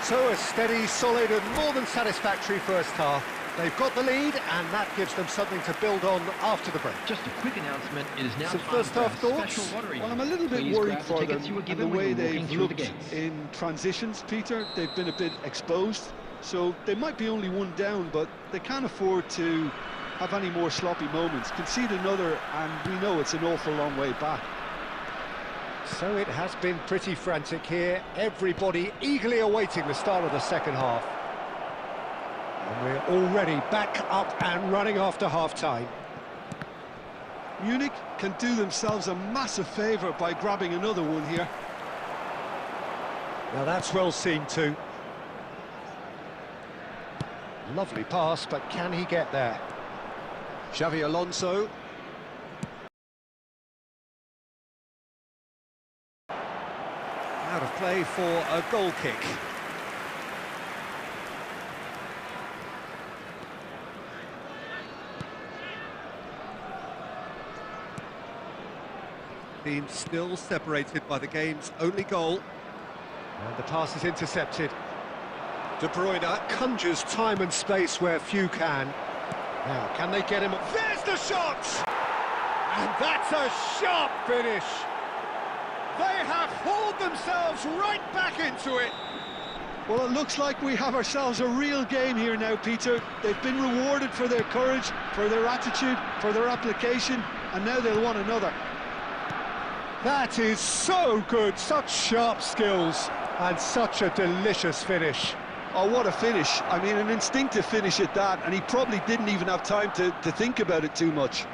So a steady, solid and more than satisfactory first half. They've got the lead and that gives them something to build on after the break. Just a quick announcement, it is now Some time first for half a thoughts? special lottery. Well, I'm a little bit Please worried grab the for them tickets you were and given the when way you were walking they've through the looked gates. in transitions, Peter. They've been a bit exposed, so they might be only one down, but they can't afford to have any more sloppy moments. Concede another, and we know it's an awful long way back. So it has been pretty frantic here. Everybody eagerly awaiting the start of the second half. And we're already back up and running after half-time. Munich can do themselves a massive favour by grabbing another one here. Now that's well seen too. Lovely pass, but can he get there? Xavi Alonso. Out of play for a goal kick. Team still separated by the game's only goal. And the pass is intercepted. De Bruyne conjures time and space where few can. Now, can they get him? There's the shot! And that's a sharp finish. They have hauled themselves right back into it. Well, it looks like we have ourselves a real game here now, Peter. They've been rewarded for their courage, for their attitude, for their application, and now they'll want another. That is so good, such sharp skills, and such a delicious finish. Oh, what a finish. I mean, an instinctive finish at that, and he probably didn't even have time to think about it too much.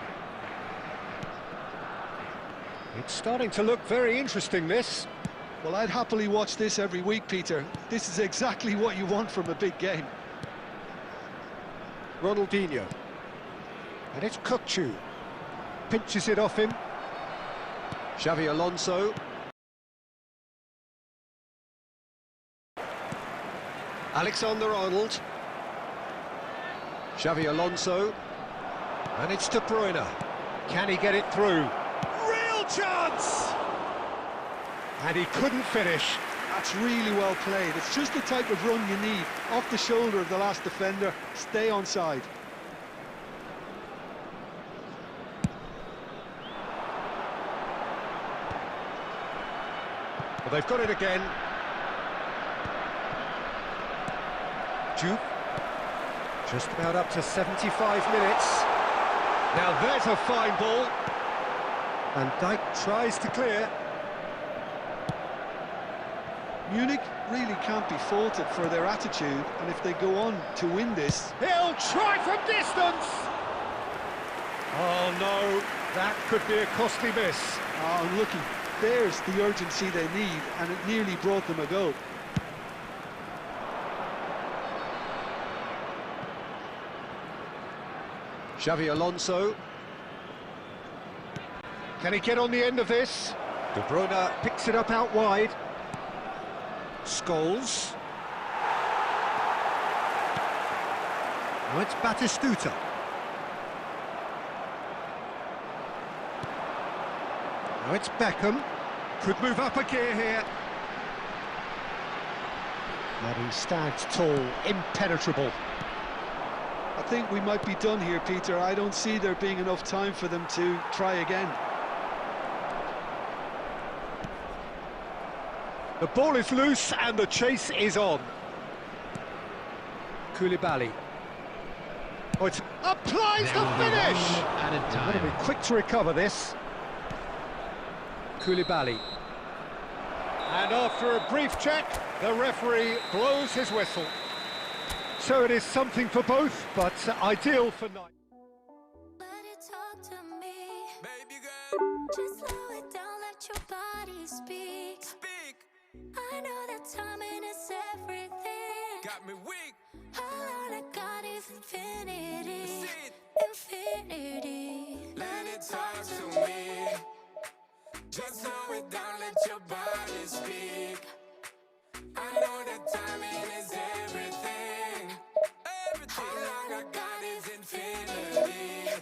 It's starting to look very interesting, this. Well, I'd happily watch this every week, Peter. This is exactly what you want from a big game. Ronaldinho. And it's Kukçu. Pinches it off him. Xavi Alonso. Alexander-Arnold. Xavi Alonso. And it's De Bruyne. Can he get it through? Real chance! And he couldn't finish. That's really well played. It's just the type of run you need. Off the shoulder of the last defender, stay onside. Well, they've got it again. Juve. Just about up to 75 minutes. Now there's a fine ball. And Dijk tries to clear. Munich really can't be faulted for their attitude, and if they go on to win this... He'll try from distance! Oh no, that could be a costly miss. Oh, unlucky. There's the urgency they need, and it nearly brought them a goal. Xavi Alonso. Can he get on the end of this? De Bruyne picks it up out wide. Scholes. Now it's Batistuta. Now it's Beckham. Could move up a gear here. And he stands tall, impenetrable. I think we might be done here, Peter. I don't see there being enough time for them to try again. The ball is loose and the chase is on. Koulibaly. Oh, it applies the finish! Added Got to time. be quick to recover this. Koulibaly. And after a brief check, the referee blows his whistle. So it is something for both, but ideal for night. Let it talk to me. Baby girl, Just slow it down, let your body speak. speak. I know that timing is everything. Got me weak. All I got is infinity. Sit. Infinity. Let it talk to me. Just slow it down, let your body speak. I know that timing is everything. Everything. All I got is infinity.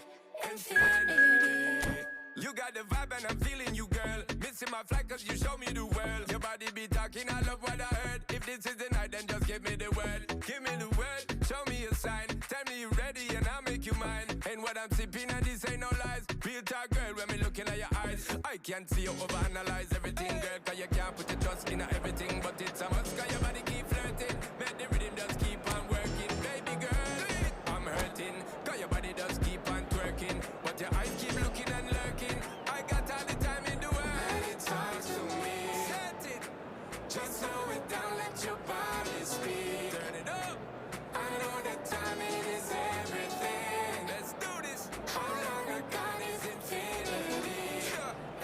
Infinity. You got the vibe and I'm feeling you, girl. Missing my flight cause you show me the world. Your body be talking, I love what I heard. If this is the night, then just give me the word. Give me the word, show me a sign. Tell me you ready and I'll make you mine. And what I'm sipping and this ain't no lies. Real talk, girl, when me looking at your eyes. I can't see you overanalyze everything, girl. Cause you can't put your trust in everything. But it's a must, cause your body keep flirting. Make the rhythm just keep on working. Baby girl, I'm hurting. Cause your body just keep on twerking. But your eyes keep looking and lurking. I got all the time in the world. Let it talk to me. Set it. Just slow it down, let your body speak. Turn it up. I know that timing is everything. Let's do this. How long I got is infinity.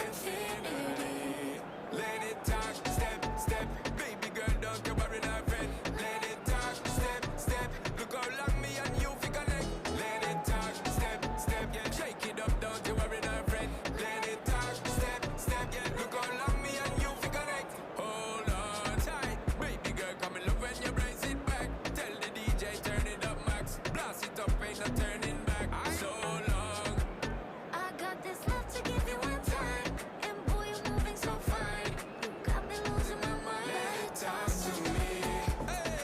Infinity. Let it talk, step, step. Baby girl, don't you worry, not friend. Let it talk, step, step. Look how long me and you fi connect. Let it talk, step, step. Yeah, shake it up, don't you worry, not friend. Let it talk, step, step. Yeah, look how long me and you fi connect. Hold on tight, baby girl, come and love when you brace it back. Tell the DJ turn it up, max. Blast it up, ain't no turning back. So long. I got this love to give you one time. And boy, you're moving so fine. You got me losing my mind. Let it talk to me. Hey,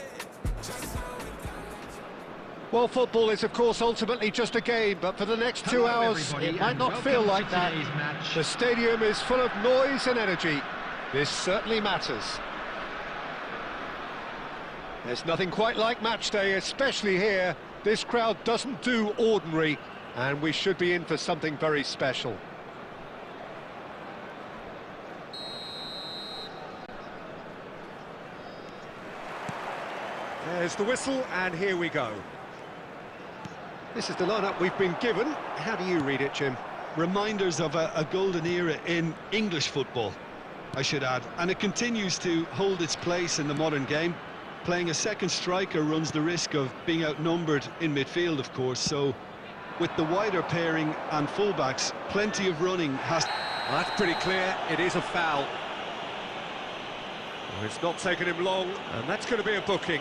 just slow it down. Well, football is, of course, ultimately just a game, but for the next 2 Hello, hours, everybody, it might and not feel welcome like to that. today's match. The stadium is full of noise and energy. This certainly matters. There's nothing quite like match day, especially here. This crowd doesn't do ordinary, and we should be in for something very special. There's the whistle, and here we go. This is the lineup we've been given. How do you read it, Jim? Reminders of a golden era in English football, I should add. And it continues to hold its place in the modern game. Playing a second striker runs the risk of being outnumbered in midfield, of course, so with the wider pairing and fullbacks, plenty of running has... Well, that's pretty clear. It is a foul. Well, it's not taken him long, and that's going to be a booking.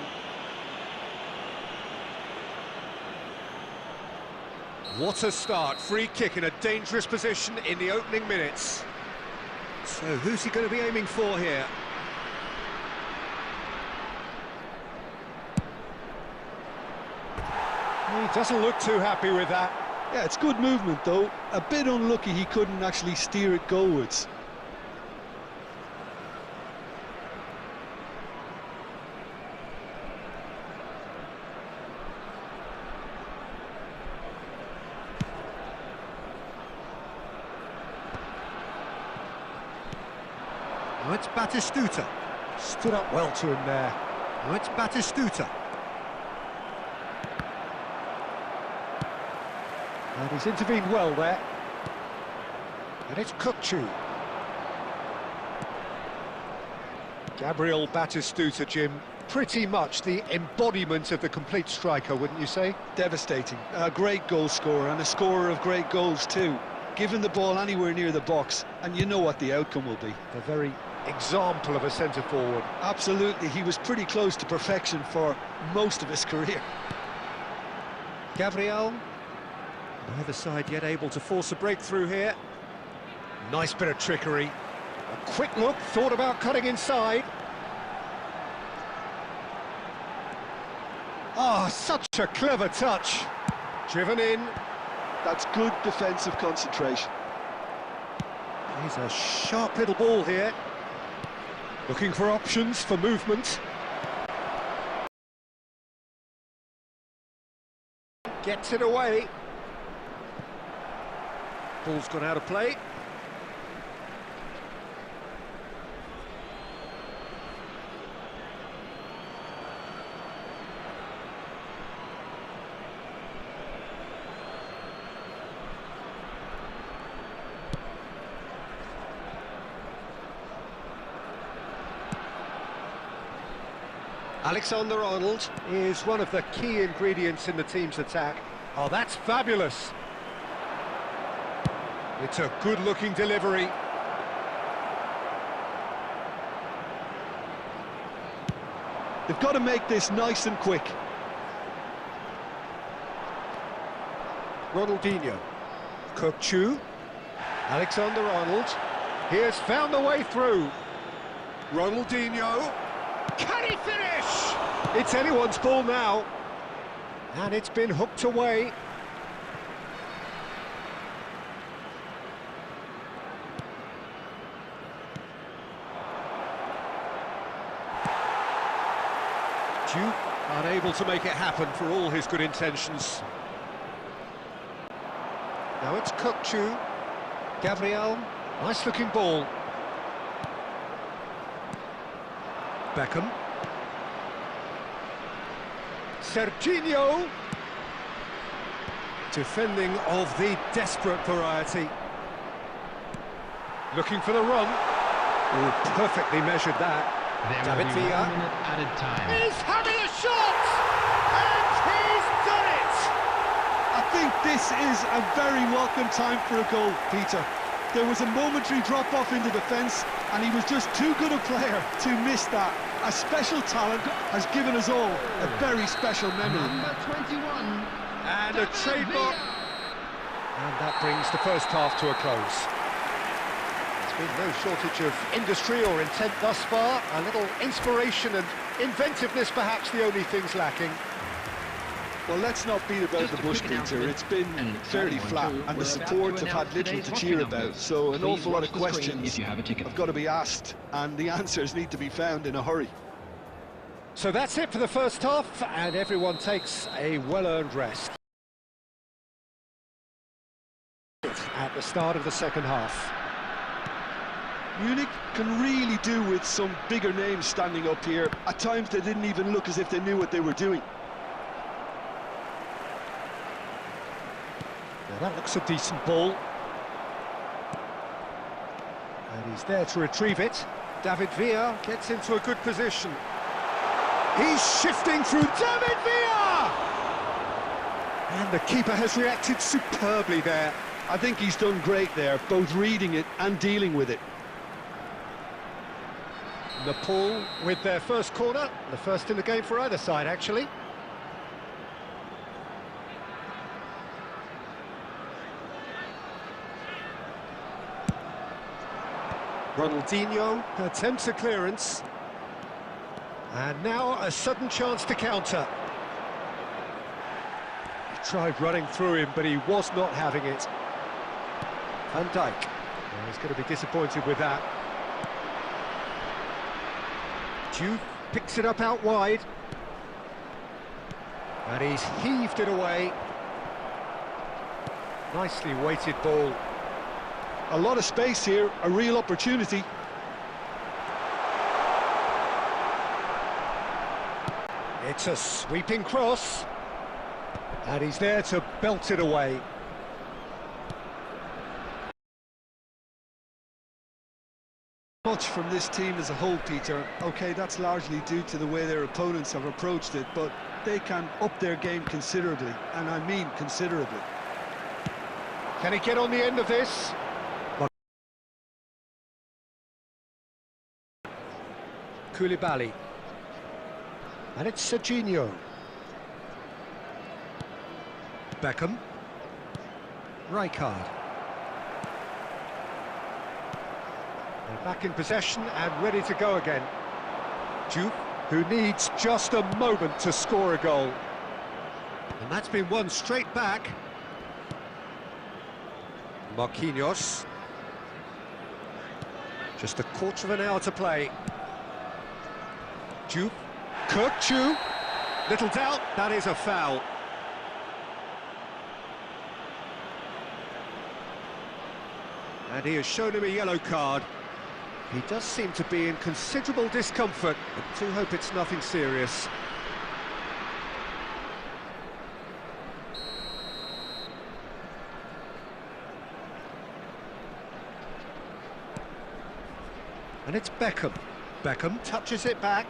What a start. Free kick in a dangerous position in the opening minutes. So who's he going to be aiming for here? He doesn't look too happy with that. Yeah, it's good movement, though. A bit unlucky he couldn't actually steer it goalwards. Now it's Batistuta. Stood up well to him there. Now it's Batistuta. And he's intervened well there. And it's Kukçu. Gabriel Batistuta, Jim. pretty much the embodiment of the complete striker, wouldn't you say? Devastating. A great goal scorer and a scorer of great goals too. Given the ball anywhere near the box, and you know what the outcome will be. A very example of a centre-forward. Absolutely, he was pretty close to perfection for most of his career. Gabriel, neither side yet able to force a breakthrough here. Nice bit of trickery. A quick look, thought about cutting inside. Ah, such a clever touch. Driven in. That's good defensive concentration. He's a sharp little ball here. Looking for options for movement. Gets it away. Ball's gone out of play. Alexander-Arnold is one of the key ingredients in the team's attack. Oh, that's fabulous. It's a good-looking delivery. They've got to make this nice and quick. Ronaldinho. Kökçü. Alexander-Arnold. He has found the way through. Ronaldinho. Can he finish? It's anyone's ball now. And it's been hooked away. Duke unable to make it happen for all his good intentions. Now it's Kökçü. Gabriel, nice looking ball. Beckham. Serginho. Defending of the desperate variety. Looking for the run. Oh, perfectly measured that. David Villa. Added time. He's having a shot! And he's done it! I think this is a very welcome time for a goal, Peter. There was a momentary drop-off in the defence, and he was just too good a player to miss that. A special talent has given us all a very special memory. Number 21. And a trademark. And that brings the first half to a close. There's been no shortage of industry or intent thus far. A little inspiration and inventiveness, perhaps the only things lacking. Well, let's not beat about the bush, Peter. It's been fairly flat, and the support have had little to cheer about, so an awful lot of questions have got to be asked, and the answers need to be found in a hurry. So that's it for the first half, and everyone takes a well-earned rest. At the start of the second half. Munich can really do with some bigger names standing up here. At times they didn't even look as if they knew what they were doing. Now that looks a decent ball. And he's there to retrieve it. David Villa gets into a good position. He's shifting through David Villa! And the keeper has reacted superbly there. I think he's done great there, both reading it and dealing with it. Nepal with their first corner, the first in the game for either side, actually. Ronaldinho attempts a clearance. And now a sudden chance to counter. He tried running through him, but he was not having it. Van Dijk. Well, he's going to be disappointed with that. Duke picks it up out wide. And he's heaved it away. Nicely weighted ball. A lot of space here, a real opportunity. It's a sweeping cross. And he's there to belt it away. much from this team as a whole, Peter. OK, that's largely due to the way their opponents have approached it, but they can up their game considerably, and I mean considerably. Can he get on the end of this? Koulibaly. And it's Serginho. Beckham. Rijkaard. They're back in possession and ready to go again. Juve, who needs just a moment to score a goal. And that's been won straight back. Marquinhos. Just a quarter of an hour to play. Juve. Kirkchu. Little doubt, that is a foul. And he has shown him a yellow card. He does seem to be in considerable discomfort, but do hope it's nothing serious. And it's Beckham. Beckham touches it back.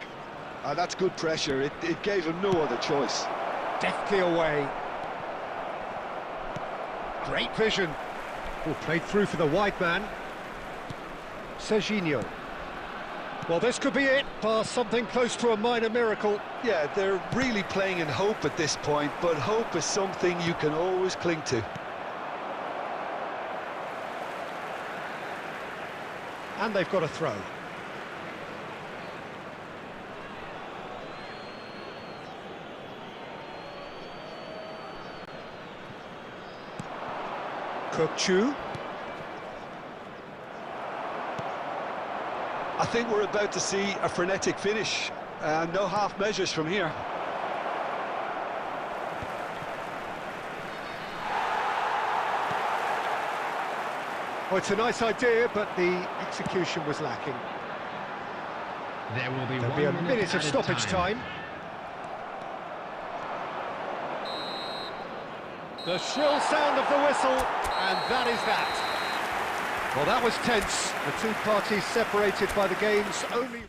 That's good pressure. It gave him no other choice. Deftly away. Great vision. Oh, played through for the wide man. Serginho. Well, this could be it, bar something close to a minor miracle. Yeah, they're really playing in hope at this point, but hope is something you can always cling to. And they've got a throw. Kirkchu. I think we're about to see a frenetic finish, and no half measures from here. Well, it's a nice idea, but the execution was lacking. There'll be a minute of stoppage time. The shrill sound of the whistle, and that is that. Well, that was tense. The two parties separated by the game's only...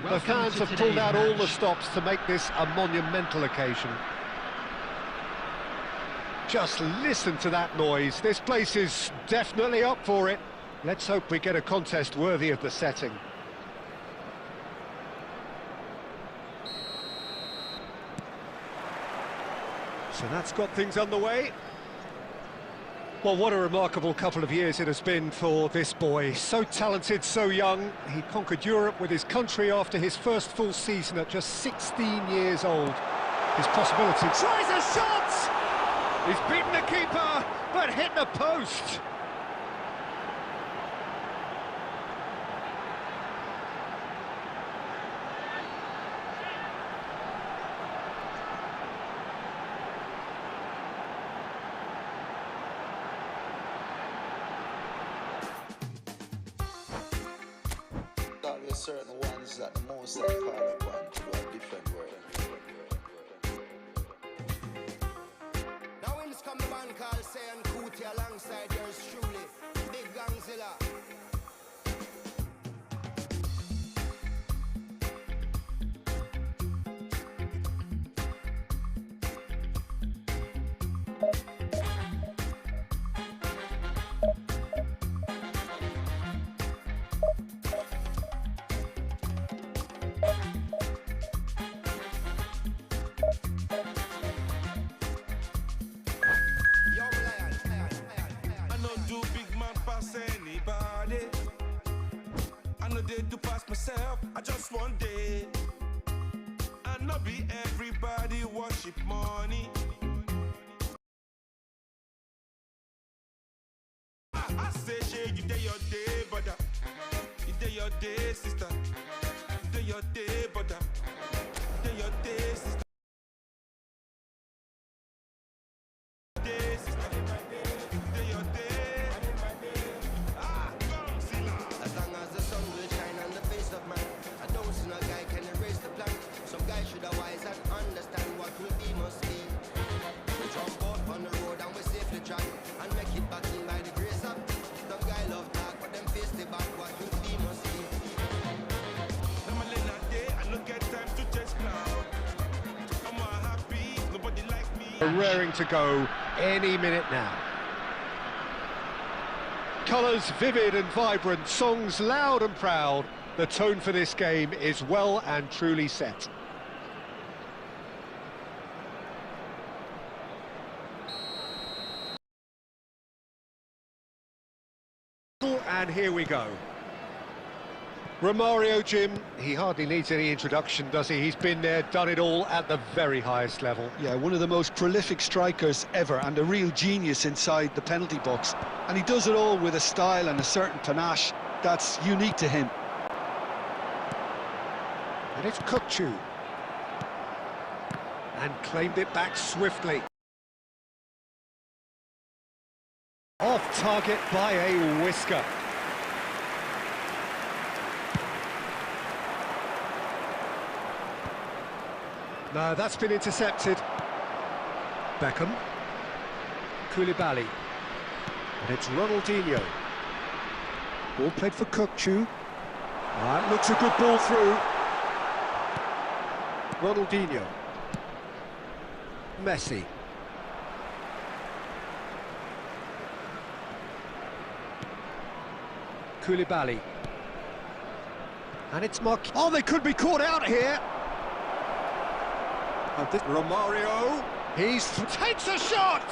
The fans have pulled out all the stops to make this a monumental occasion. Just listen to that noise. This place is definitely up for it. Let's hope we get a contest worthy of the setting. So that's got things underway. Well, what a remarkable couple of years it has been for this boy. So talented, so young. He conquered Europe with his country after his first full season at just 16 years old. His possibility... Tries a shot! He's beaten the keeper, but hit the post. certain ones that the most I call upon to do a different world. Now in this come the band called Say and Cootie alongside yours truly, Big Gangzilla. I know do big man pass anybody. I know they do pass myself. I just one day. I know be everybody worship money. I say shit, you day your day, brother. You day your day, sister. You day your day, brother. You day your day, sister. As long as the sun will shine on the face of man, I don't see no guy can erase the plan. Some guy should have wise and understand what will be must be. We jump out on the road and we safely track and make it back in by the grace of. Some guy love talk, but them face the back what will be must be. I'm a little day, I don't get time to chase cloud. I'm happy, nobody like me. Raring to go any minute now. Colours vivid and vibrant, songs loud and proud. The tone for this game is well and truly set. And here we go. Romario, Jim, he hardly needs any introduction, does he? He's been there, done it all at the very highest level. Yeah, one of the most prolific strikers ever and a real genius inside the penalty box. And he does it all with a style and a certain panache that's unique to him. And it's Kukçu. And claimed it back swiftly. Off target by a whisker. No, that's been intercepted. Beckham. Koulibaly. And it's Ronaldinho. Ball played for Kukçu. That looks a good ball through. Ronaldinho. Messi. Koulibaly. And it's Mark. Oh, they could be caught out here. Romario. Takes a shot.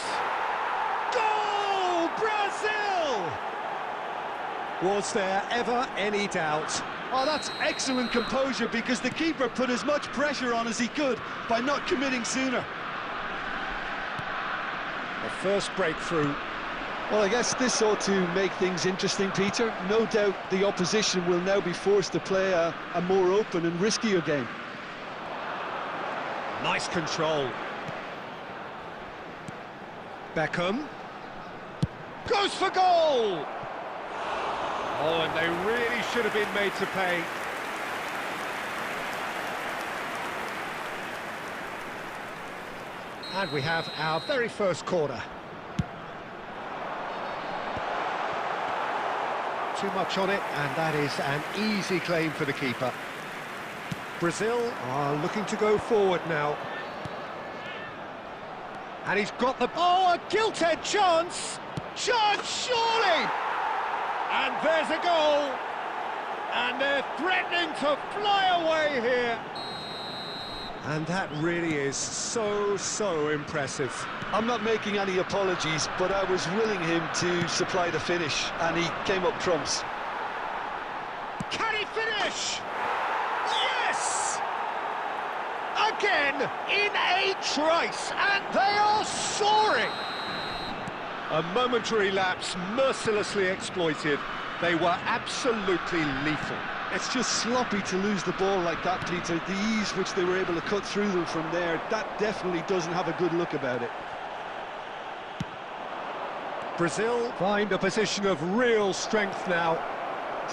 Goal, Brazil! Was there ever any doubt? Oh, that's excellent composure because the keeper put as much pressure on as he could by not committing sooner. The first breakthrough. Well, I guess this ought to make things interesting, Peter. No doubt the opposition will now be forced to play a more open and riskier game. Nice control. Beckham. Goes for goal! Oh, and they really should have been made to pay. And we have our very first corner. Too much on it, and that is an easy claim for the keeper. Brazil are looking to go forward now. And he's got the... Oh, a gilt-edged chance! Chance, surely! And there's a goal! And they're threatening to fly away here! And that really is so impressive. I'm not making any apologies, but I was willing him to supply the finish, and he came up trumps. Can he finish? Yes! Again, in a trice, and they are soaring! A momentary lapse mercilessly exploited. They were absolutely lethal. It's just sloppy to lose the ball like that, Peter. The ease which they were able to cut through them from there, that definitely doesn't have a good look about it. Brazil find a position of real strength now.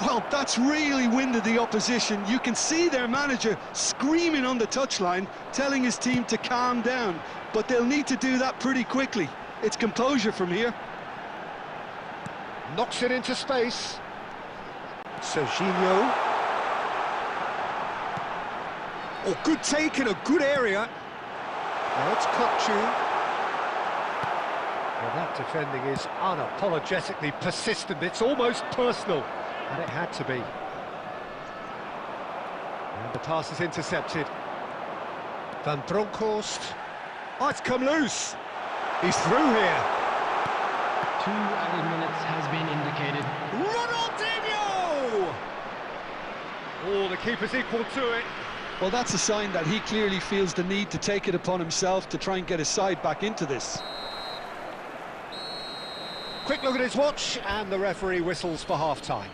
Well, that's really winded the opposition. You can see their manager screaming on the touchline, telling his team to calm down. But they'll need to do that pretty quickly. It's composure from here. Knocks it into space. Serginho. Oh, good take in a good area. Now it's Kochu. Well, that defending is unapologetically persistent. It's almost personal. And it had to be. And the pass is intercepted. Van Bronckhorst. Oh, it's come loose. He's through here. 2 added minutes has been indicated. Ronaldinho! Oh, the keeper's equal to it. Well, that's a sign that he clearly feels the need to take it upon himself to try and get his side back into this. Quick look at his watch, and the referee whistles for half-time.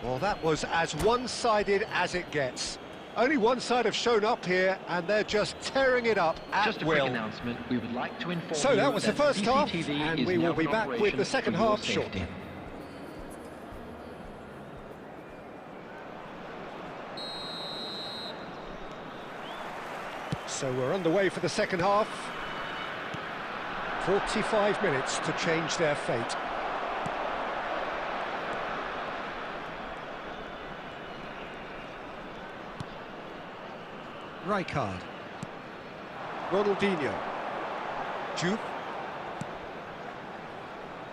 Well, that was as one-sided as it gets. Only one side have shown up here, and they're just tearing it up at just a will. quick announcement. We would like to inform So that was the first half, CCTV and is we will now be in back with operation the second for your half safety. shortly. So we're underway for the second half. 45 minutes to change their fate. Rijkaard. Ronaldinho. Juve.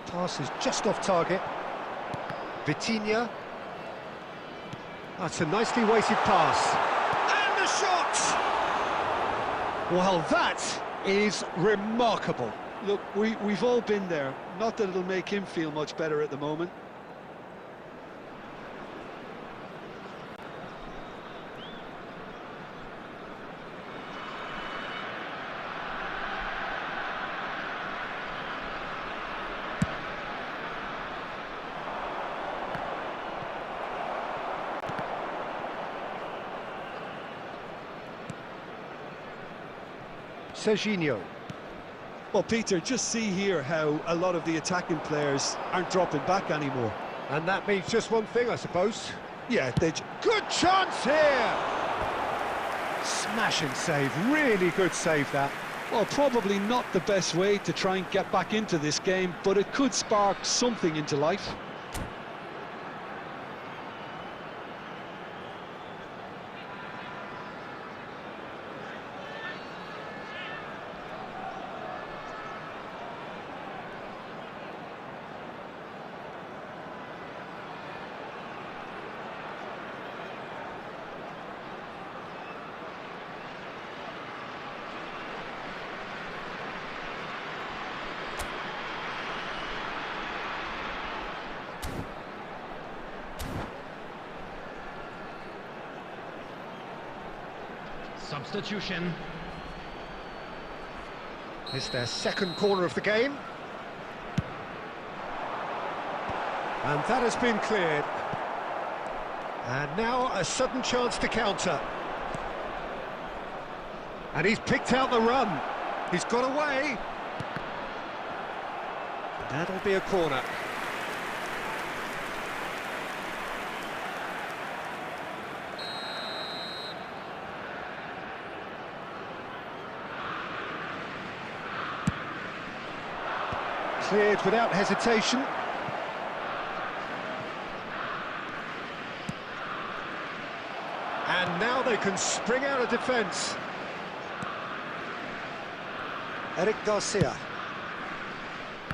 Pass is just off target. Vitinha. That's a nicely weighted pass. And the shot! Well, that is remarkable. Look, we've all been there. Not that it'll make him feel much better at the moment. Serginho. Well, Peter, just see here how a lot of the attacking players aren't dropping back anymore. And that means just one thing, I suppose. Yeah, Good chance here! Smashing save, really good save that. well, probably not the best way to try and get back into this game, but it could spark something into life. Substitution. It's their second corner of the game. And that has been cleared. And now a sudden chance to counter. And he's picked out the run. He's got away. That'll be a corner. Cleared without hesitation. And now they can spring out of defence. Eric Garcia.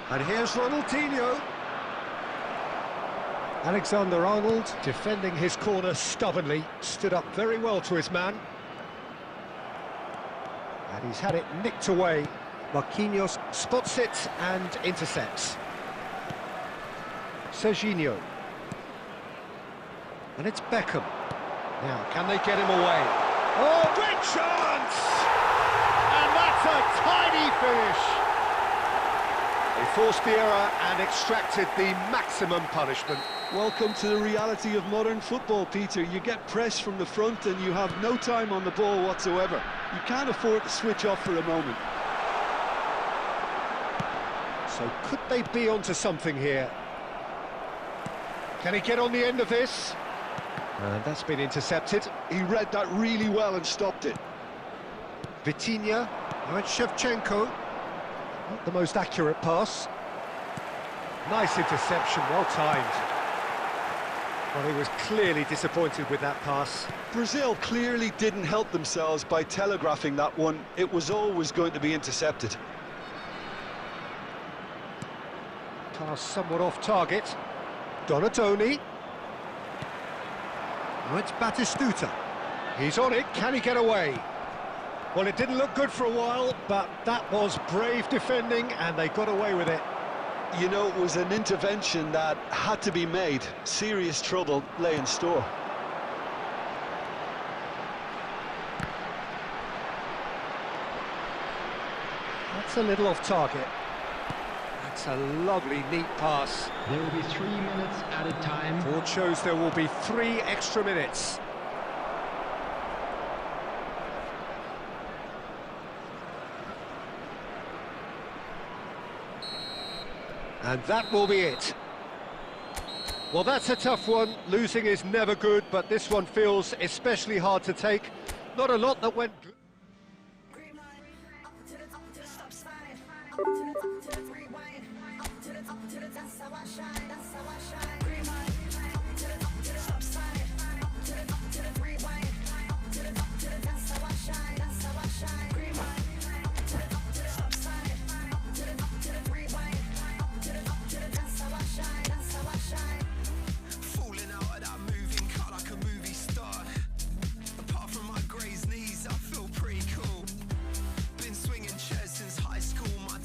And here's Ronaldinho. Alexander-Arnold defending his corner stubbornly, stood up very well to his man. And he's had it nicked away. Marquinhos spots it and intercepts. Serginho. And it's Beckham. Now, can they get him away? Oh, big chance! And that's a tiny finish! They forced the error and extracted the maximum punishment. Welcome to the reality of modern football, Peter. You get pressed from the front and you have no time on the ball whatsoever. You can't afford to switch off for a moment. So could they be onto something here? Can he get on the end of this? And that's been intercepted. He read that really well and stopped it. Vitinha, now it's Shevchenko. Not the most accurate pass. Nice interception, well timed. Well, he was clearly disappointed with that pass. Brazil clearly didn't help themselves by telegraphing that one. It was always going to be intercepted. Pass somewhat off target. Donatoni. Now it's Batistuta. He's on it, can he get away? Well, it didn't look good for a while, but that was brave defending, and they got away with it. You know, it was an intervention that had to be made. Serious trouble lay in store. That's a little off target. That's a lovely, neat pass. There will be 3 minutes added time. Board shows there will be 3 extra minutes. And that will be it. Well, that's a tough one. Losing is never good, but this one feels especially hard to take. Not a lot that went good.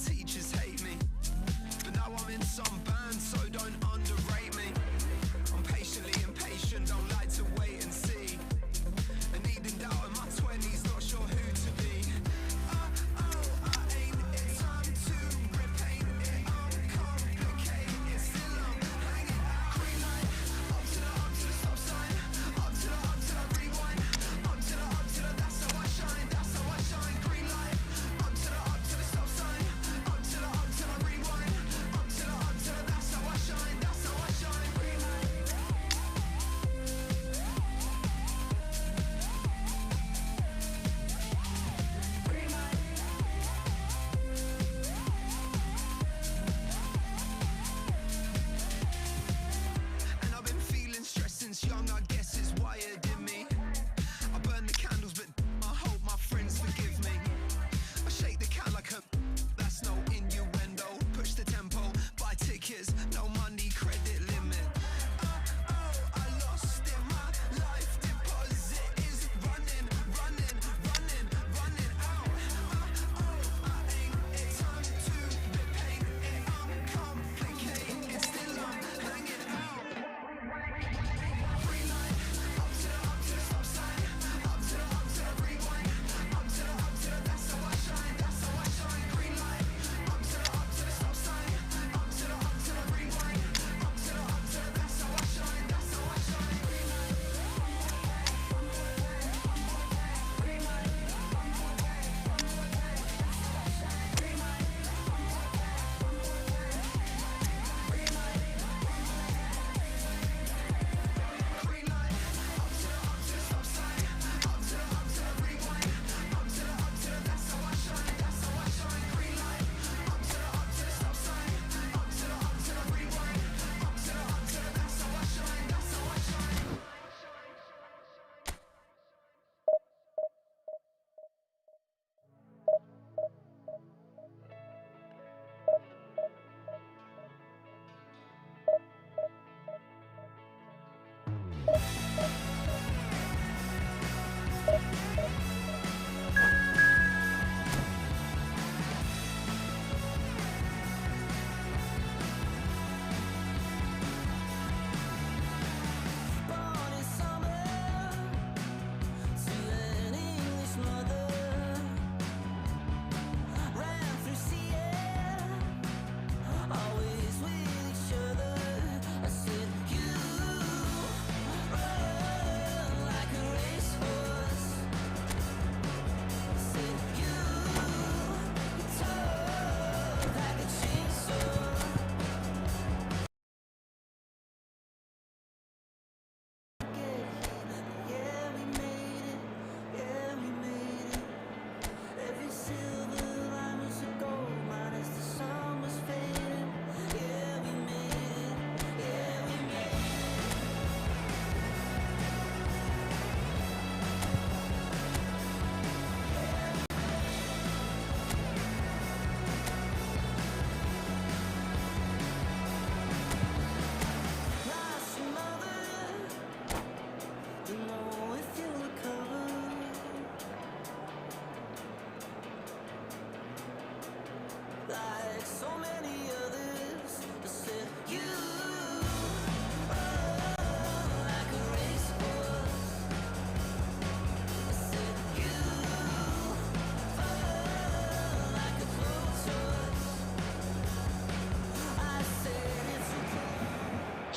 Teacher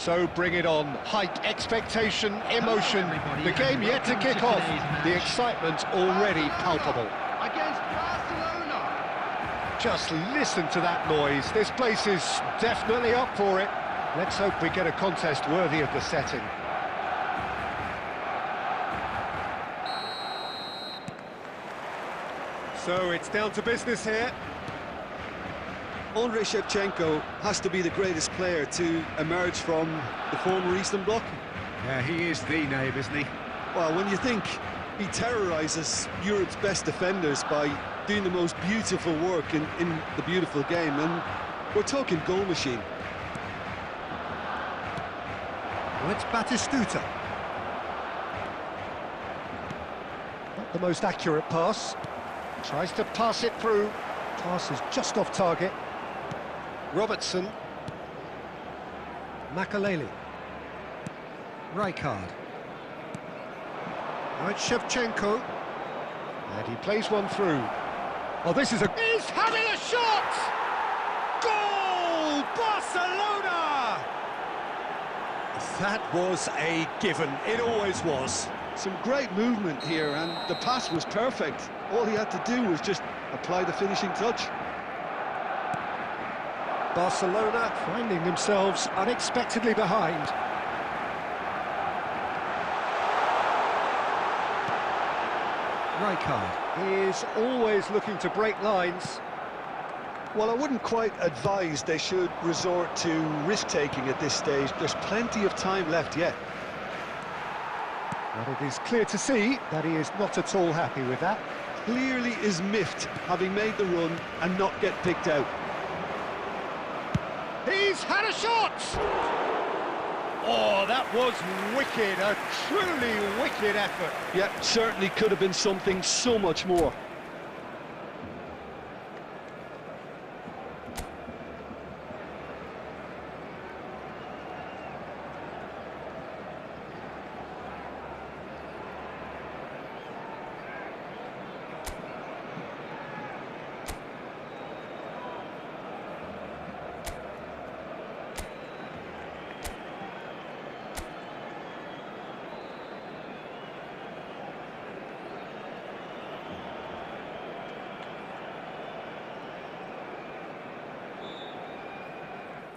So bring it on. Hype, expectation, emotion. The game yet to kick off. The excitement already palpable. Against Barcelona. Just listen to that noise. This place is definitely up for it. Let's hope we get a contest worthy of the setting. So it's down to business here. Andrei Shevchenko has to be the greatest player to emerge from the former Eastern Bloc. Yeah, he is the name, isn't he? Well, when you think he terrorises Europe's best defenders by doing the most beautiful work in the beautiful game, and we're talking goal machine. Well, it's Batistuta. Not the most accurate pass. Tries to pass it through. Pass is just off target. Robertson. Makaleli. Rijkaard. Now it's Shevchenko. And he plays one through. Oh, this is a... He's having a shot! Goal! Barcelona! That was a given. It always was. Some great movement here, and the pass was perfect. All he had to do was just apply the finishing touch. Barcelona finding themselves unexpectedly behind. Rijkaard is always looking to break lines. Well, I wouldn't quite advise they should resort to risk-taking at this stage. There's plenty of time left yet. But it is clear to see that he is not at all happy with that. Clearly is miffed, having made the run and not get picked out. He's had a shot! Oh, that was wicked, a truly wicked effort. Yeah, certainly could have been something so much more.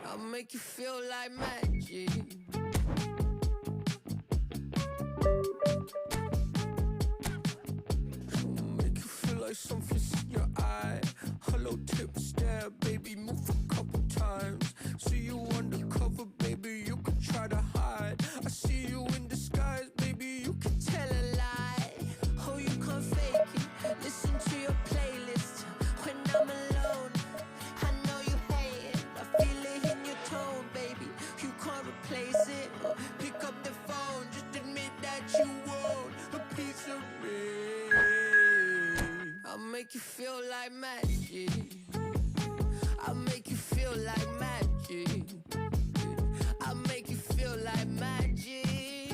I'll make you feel like magic. Make you feel like something's in your eye. Hello, tip, stare, baby, move a couple times. See you undercover, baby, you can try to hide. I see you in disguise, baby, you can tell a lie. Oh, you can't fake it. Listen to your playlist when I'm alone. I know you hate it. I feel it in your tone, baby. You can't replace it. Pick up the phone, just admit that you want a piece of me. I'll make you feel like magic. I'll make you feel like magic. I'll make you feel like magic.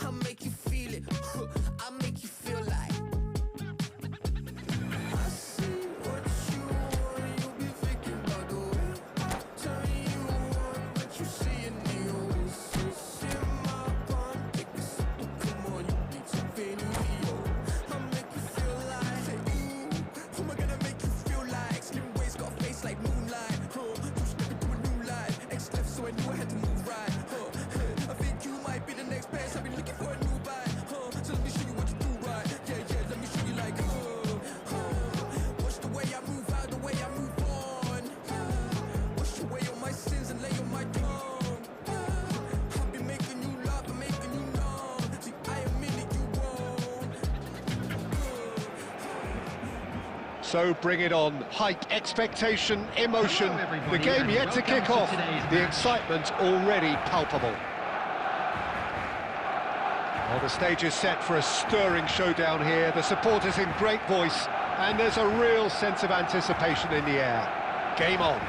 I'll make you feel it. I'll make you feel like. I see what you want. You'll be thinking about the way I turn you on. What you see in the old. So in my palm, take a sip. Come on, you need something new. I'll make you feel like. Say, ooh, who am I gonna make you feel like? Slim waist got a face like moonlight. You step into a new light. X left, so I knew I had to move right. I think you might be the next best. I've been looking for a new bite. So let me show you what you do right. Yeah, let me show you like. Watch the way I move out, the way I move on. Wash away all my sins and lay on my tongue. I've been making you laugh and making you numb. See, I am in it, you won't. So bring it on. Hype, expectation, emotion. Hello, everybody, The game and yet to welcome kick to off. today's The match. excitement already palpable. Well, the stage is set for a stirring showdown here. The supporters in great voice, and there's a real sense of anticipation in the air. Game on.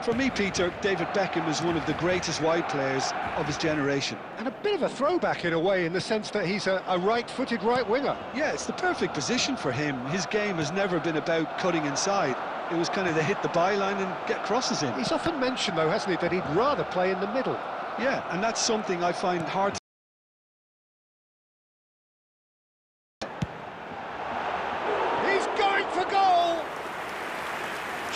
For me, Peter, David Beckham is one of the greatest wide players of his generation. And a bit of a throwback in a way, in the sense that he's a right-footed right winger. Yeah, it's the perfect position for him. His game has never been about cutting inside. It was kind of to hit the byline and get crosses in. He's often mentioned, though, hasn't he, that he'd rather play in the middle. Yeah, and that's something I find hard to... He's going for goal!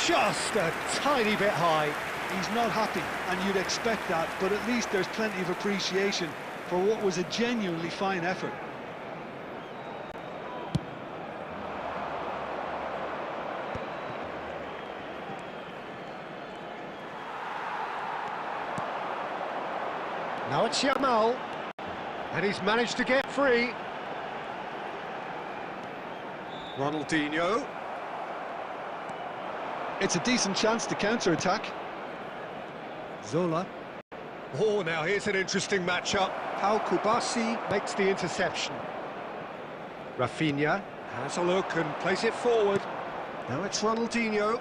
Just a tiny bit high. He's not happy, and you'd expect that, but at least there's plenty of appreciation for what was a genuinely fine effort. Now it's Yamal, and he's managed to get free. Ronaldinho. It's a decent chance to counter-attack. Zola. Oh, now here's an interesting matchup. How Kubasi makes the interception. Rafinha has a look and plays it forward. Now it's Ronaldinho.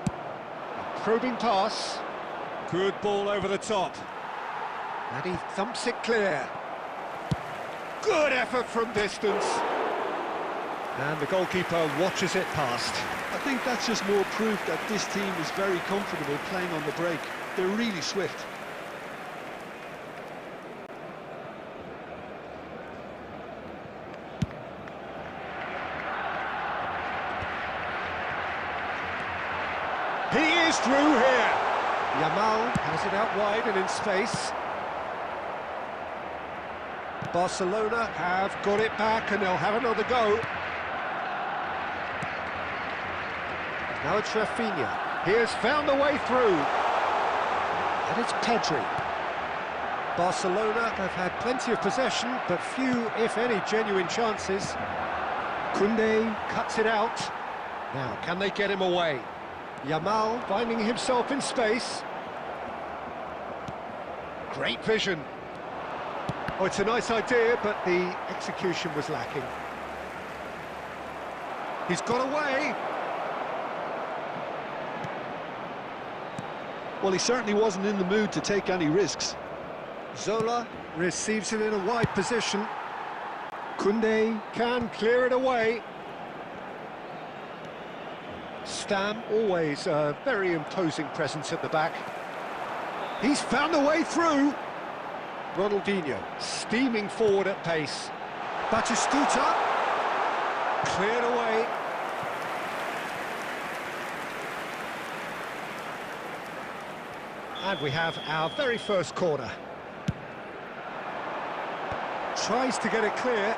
A probing pass. Good ball over the top. And he thumps it clear. Good effort from distance. And the goalkeeper watches it past. I think that's just more proof that this team is very comfortable playing on the break. They're really swift. He is through here. Yamal has it out wide and in space. Barcelona have got it back and they'll have another go. Now it's Rafinha. He has found a way through. And it's Pedri. Barcelona have had plenty of possession, but few, if any, genuine chances. Koundé cuts it out. Now, can they get him away? Yamal finding himself in space. Great vision. Oh, it's a nice idea, but the execution was lacking. He's got away. Well, he certainly wasn't in the mood to take any risks. Zola receives it in a wide position. Koundé can clear it away. Stam, always a very imposing presence at the back. He's found a way through. Ronaldinho steaming forward at pace. Batistuta cleared away. And we have our very first corner. Tries to get it clear.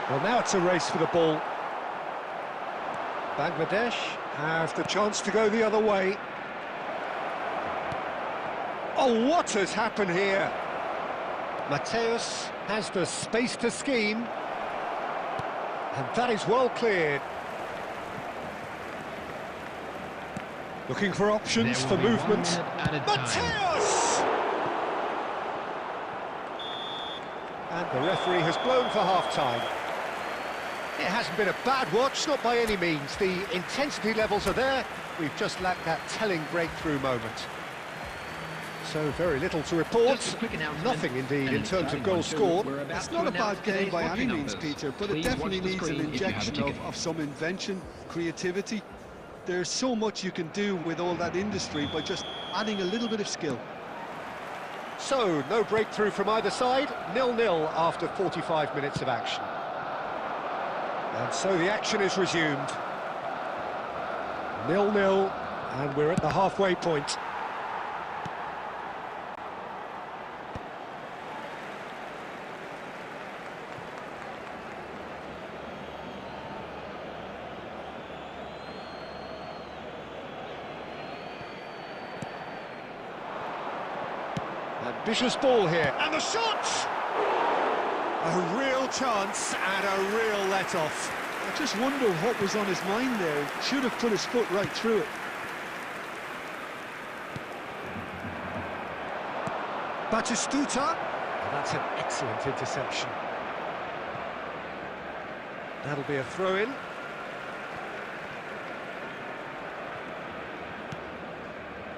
Well, now it's a race for the ball. Bangladesh have the chance to go the other way. Oh, what has happened here? Mateus has the space to scheme. And that is well cleared. Looking for options for movement. Mateus! And the referee has blown for half-time. It hasn't been a bad watch, not by any means. The intensity levels are there. We've just lacked that telling breakthrough moment. So very little to report. Nothing indeed in terms of goals scored. It's not a bad game by any means, Peter, but it definitely needs an injection of some invention, creativity. There's so much you can do with all that industry by just adding a little bit of skill. So, no breakthrough from either side, 0-0 after 45 minutes of action. And so the action is resumed. 0-0, and we're at the halfway point. Ambitious ball here, and the shot! A real chance and a real let-off. I just wonder what was on his mind there. Should have put his foot right through it. Batistuta. That's an excellent interception. That'll be a throw-in.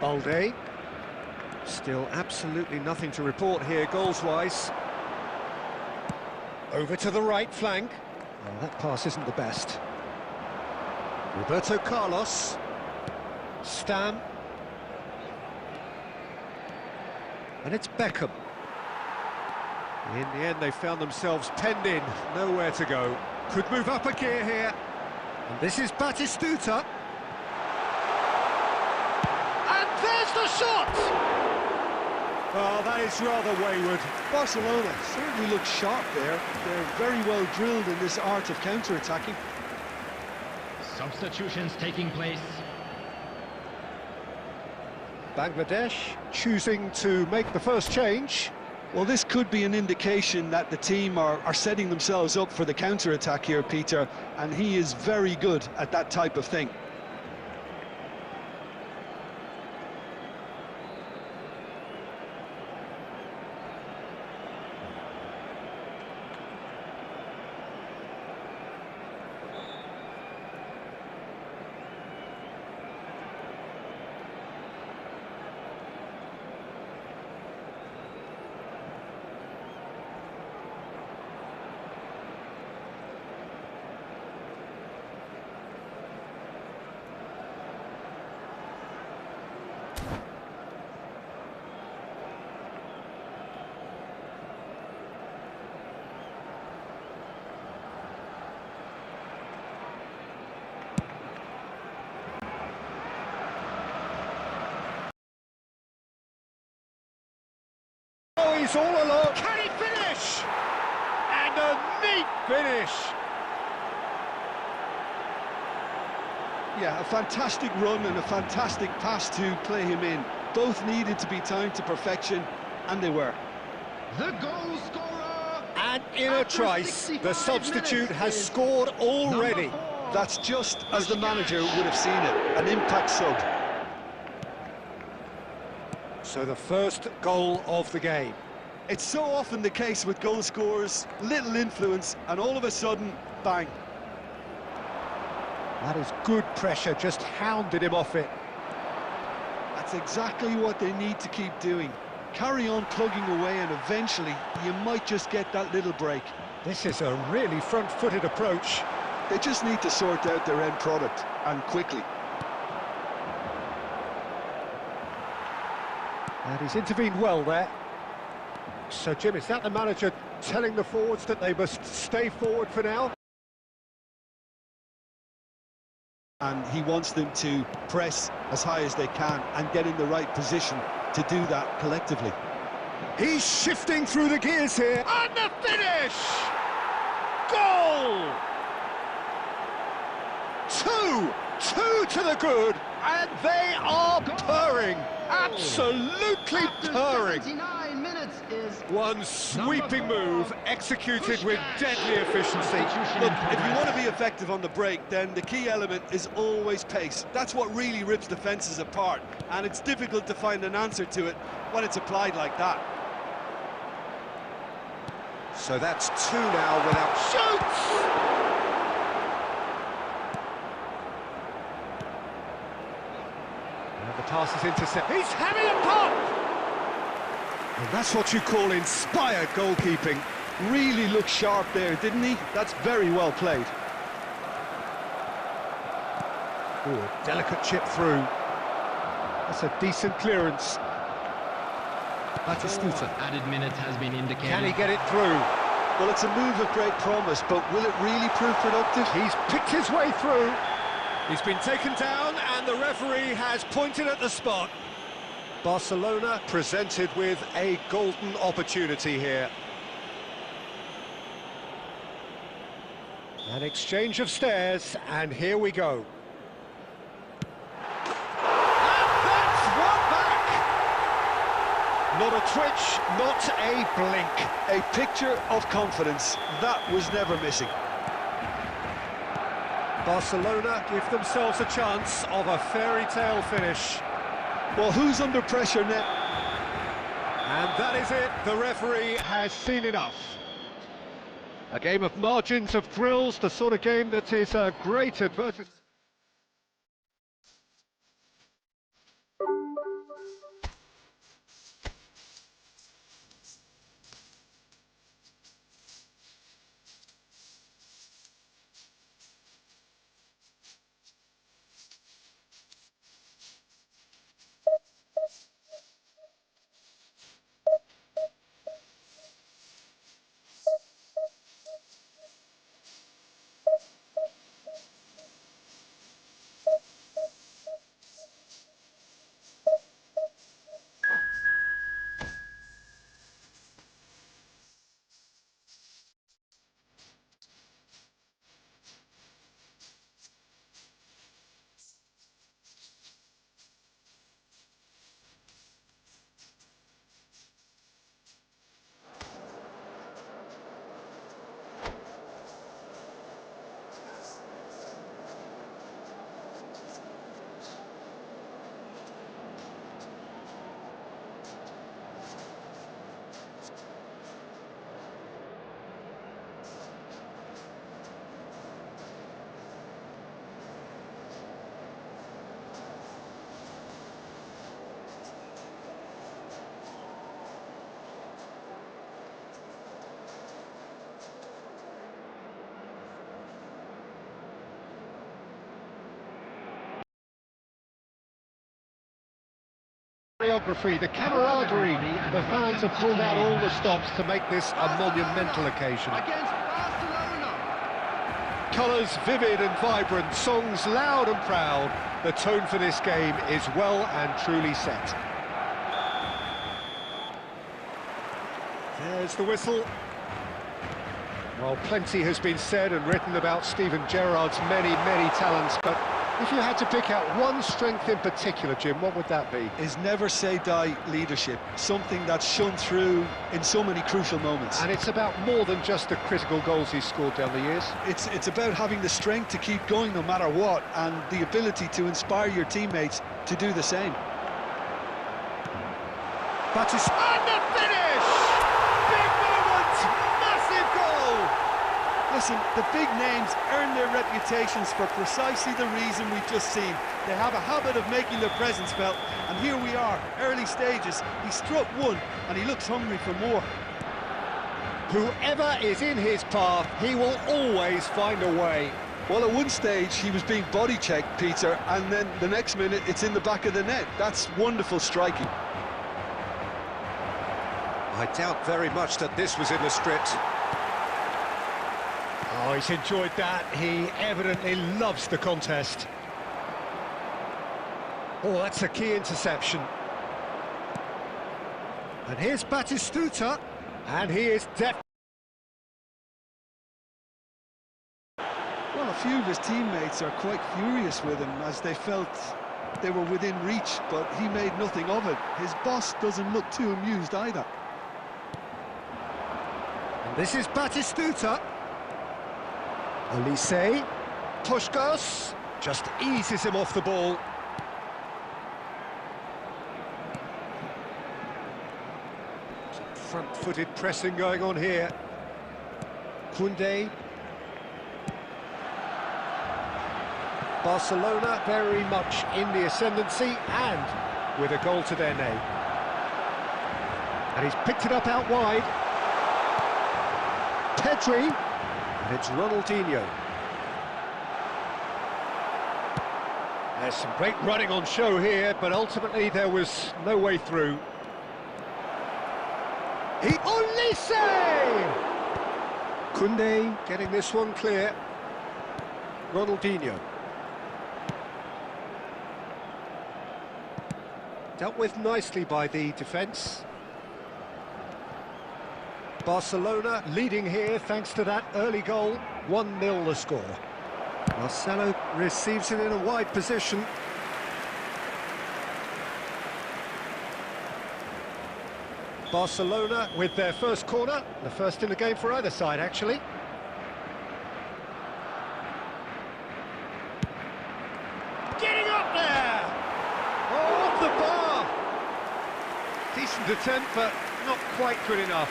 Balde. Still absolutely nothing to report here, goals-wise. Over to the right flank. Oh, that pass isn't the best. Roberto Carlos. Stam. And it's Beckham. In the end, they found themselves penned in, nowhere to go. Could move up a gear here. And this is Batistuta. And there's the shot! Oh, that is rather wayward. Barcelona certainly look sharp there. They're very well drilled in this art of counter-attacking. Substitutions taking place. Bangladesh choosing to make the first change. Well, this could be an indication that the team are setting themselves up for the counter-attack here, Peter, and he is very good at that type of thing. Oh, he's all alone. Can he finish? And a neat finish. Yeah, a fantastic run and a fantastic pass to play him in. Both needed to be timed to perfection, and they were. The goal scorer! And in a trice, the substitute has scored already. That's just as the manager would have seen it, an impact sub. So the first goal of the game. It's so often the case with goal scorers, little influence, and all of a sudden, bang. That is good pressure, just hounded him off it. That's exactly what they need to keep doing. Carry on plugging away, and eventually you might just get that little break. This is a really front-footed approach. They just need to sort out their end product, and quickly. And he's intervened well there. So, Jim, is that the manager telling the forwards that they must stay forward for now? And he wants them to press as high as they can and get in the right position to do that collectively. He's shifting through the gears here. And the finish! Goal! Two to the good, and they are purring. Absolutely purring. 79 minutes is One sweeping move executed with deadly efficiency. Look, if you want to be effective on the break, then the key element is always pace. That's what really rips defences apart, and it's difficult to find an answer to it when it's applied like that. So that's two now without shoots! And the pass is intercepted. He's having a pop! And that's what you call inspired goalkeeping. Really looked sharp there, didn't he? That's very well played. Ooh, a delicate chip through. That's a decent clearance. Batistuta. added minutes has been indicated. Can he get it through? Well, it's a move of great promise, but will it really prove productive? He's picked his way through. He's been taken down, and the referee has pointed at the spot. Barcelona presented with a golden opportunity here. An exchange of stares, and here we go. And that's one back! Not a twitch, not a blink. A picture of confidence. That was never missing. Barcelona give themselves a chance of a fairy tale finish. Well, who's under pressure now? And that is it. The referee has seen enough. A game of margins of thrills, the sort of game that is a great advertisement. choreography, the camaraderie. The fans have pulled out all the stops to make this a monumental occasion. Against Barcelona. Colours vivid and vibrant, songs loud and proud. The tone for this game is well and truly set. There's the whistle. Well, plenty has been said and written about Steven Gerrard's many talents, but if you had to pick out one strength in particular, Jim, what would that be? His never-say-die leadership, something that's shone through in so many crucial moments. And it's about more than just the critical goals he's scored down the years. It's about having the strength to keep going no matter what, and the ability to inspire your teammates to do the same. Batis and the finish! Big moment! Massive goal! Listen, the big names earn their reputations for precisely the reason we've just seen. They have a habit of making their presence felt, and here we are, early stages. He struck one, and he looks hungry for more. Whoever is in his path, he will always find a way. Well, at one stage, he was being body-checked, Peter, and then the next minute, it's in the back of the net. That's wonderful striking. I doubt very much that this was in the script. Oh, he's enjoyed that. He evidently loves the contest. Oh, that's a key interception. And here's Batistuta, and he is Well, a few of his teammates are quite furious with him as they felt they were within reach, but he made nothing of it. His boss doesn't look too amused either. And this is Batistuta. Olise, Puskos, just eases him off the ball. Some front-footed pressing going on here. Koundé. Barcelona very much in the ascendancy and with a goal to their name. And he's picked it up out wide. Pedri. And it's Ronaldinho. There's some great running on show here, but ultimately there was no way through. Olise! Koundé getting this one clear. Ronaldinho. Dealt with nicely by the defence. Barcelona leading here thanks to that early goal. 1-0 the score. Marcelo receives it in a wide position. Barcelona with their first corner, the first in the game for either side actually. Getting up there! Oh, off the bar! Decent attempt, but not quite good enough.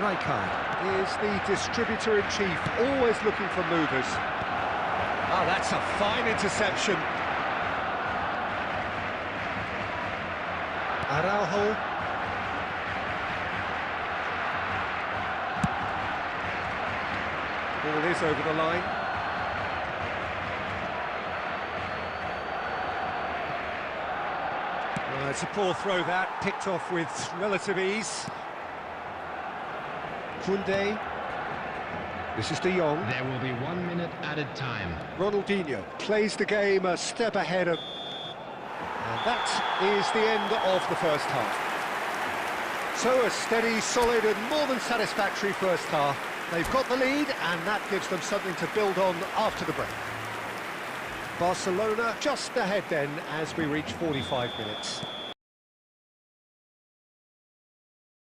Rijkaard is the distributor-in-chief, always looking for movers. Oh, that's a fine interception. Araujo. Ball is over the line. It's a poor throw that, picked off with relative ease. Koundé. This is De Jong. There will be 1 minute added time. Ronaldinho plays the game a step ahead of... And that is the end of the first half. So a steady, solid and more than satisfactory first half. They've got the lead and that gives them something to build on after the break. Barcelona just ahead then as we reach 45 minutes.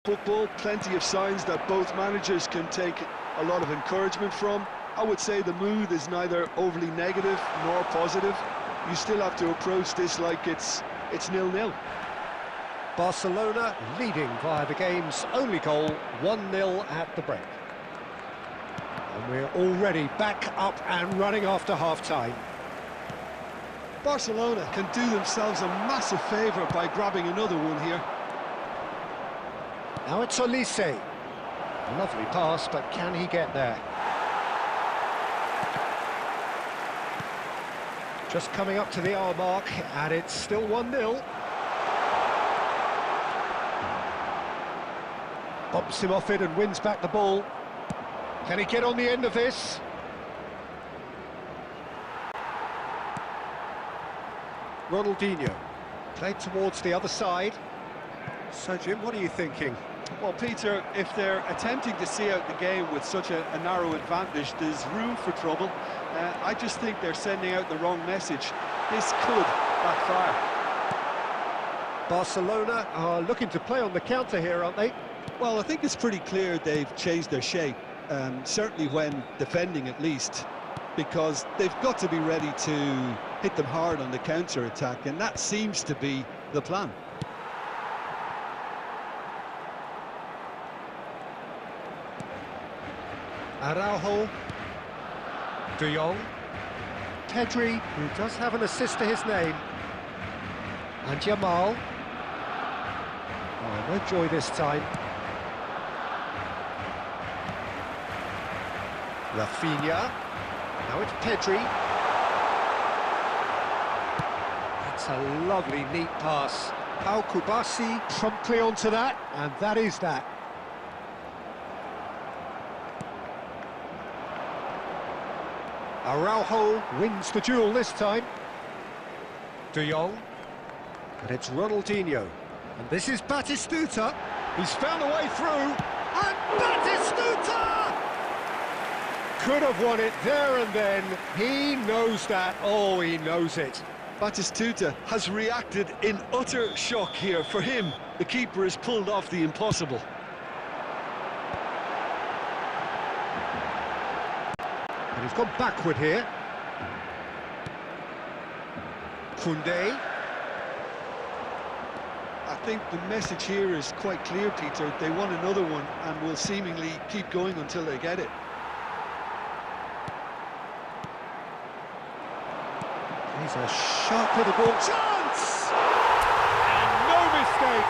Football, plenty of signs that both managers can take a lot of encouragement from. I would say the mood is neither overly negative nor positive. You still have to approach this like it's 0-0. Barcelona leading via the game's only goal, 1-0 at the break. And we're already back up and running after half-time. Barcelona can do themselves a massive favour by grabbing another one here. Now it's Olise. Lovely pass, but can he get there? Just coming up to the hour mark, and it's still 1-0. Bumps him off it and wins back the ball. Can he get on the end of this? Ronaldinho, played towards the other side. So, Jim, what are you thinking? Well, Peter, if they're attempting to see out the game with such a narrow advantage, there's room for trouble. I just think they're sending out the wrong message. This could backfire. Barcelona are looking to play on the counter here, aren't they? Well, I think it's pretty clear they've changed their shape, certainly when defending at least, because they've got to be ready to hit them hard on the counter-attack, and that seems to be the plan. Araujo, De Jong, Pedri, who does have an assist to his name, and Jamal. Oh, no joy this time. Rafinha, now it's Pedri. That's a lovely, neat pass. Pau Kubasi promptly onto that, and that is that. Araujo wins the duel this time. De Jong, but it's Ronaldinho, and this is Batistuta. He's found a way through, and Batistuta could have won it there and then. He knows that. Oh, he knows it. Batistuta has reacted in utter shock here. For him, the keeper has pulled off the impossible. And he's gone backward here. Koundé. I think the message here is quite clear, Peter. They want another one and will seemingly keep going until they get it. He's a sharp little ball. Chance! And no mistake.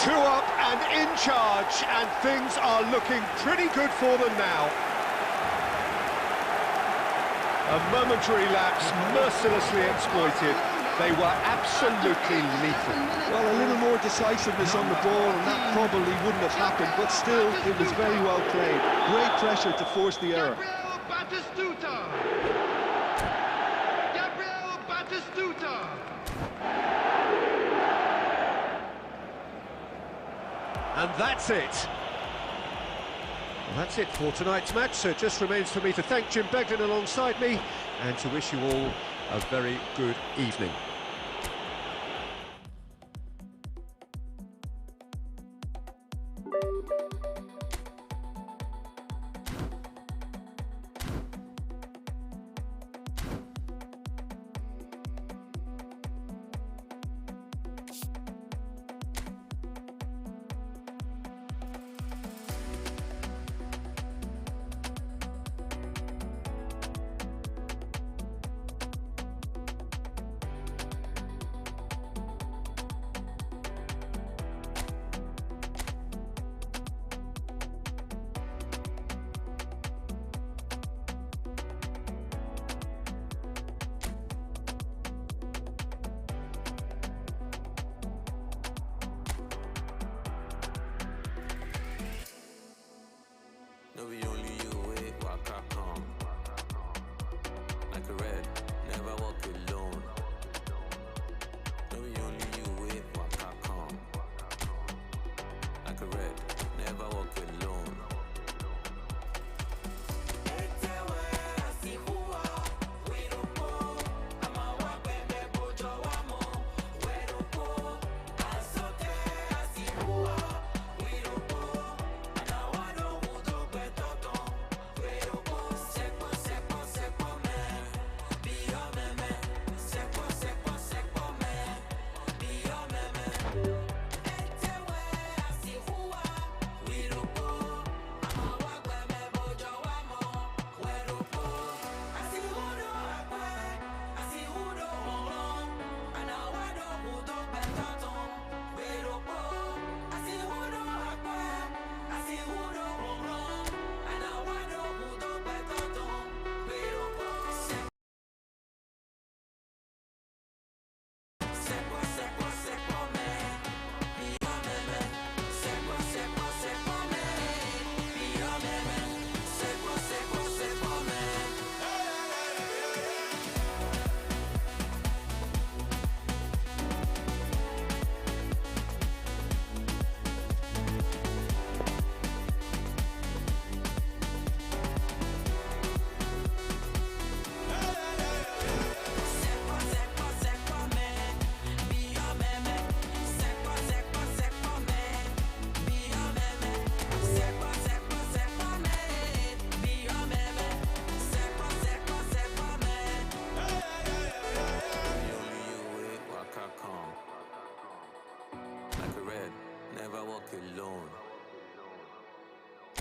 2 up and in charge, and things are looking pretty good for them now. A momentary lapse, mercilessly exploited. They were absolutely lethal. Well, a little more decisiveness on the ball, and that probably wouldn't have happened, but still, it was very well played. Great pressure to force the error. Gabriel Batistuta! Gabriel Batistuta! And that's it. Well, that's it for tonight's match, so it just remains for me to thank Jim Begden alongside me and to wish you all a very good evening. No, be only you, wait, walk up, come. Like a red, never walk alone. No, be only you, wait, walk up, come. Like a red, never walk alone.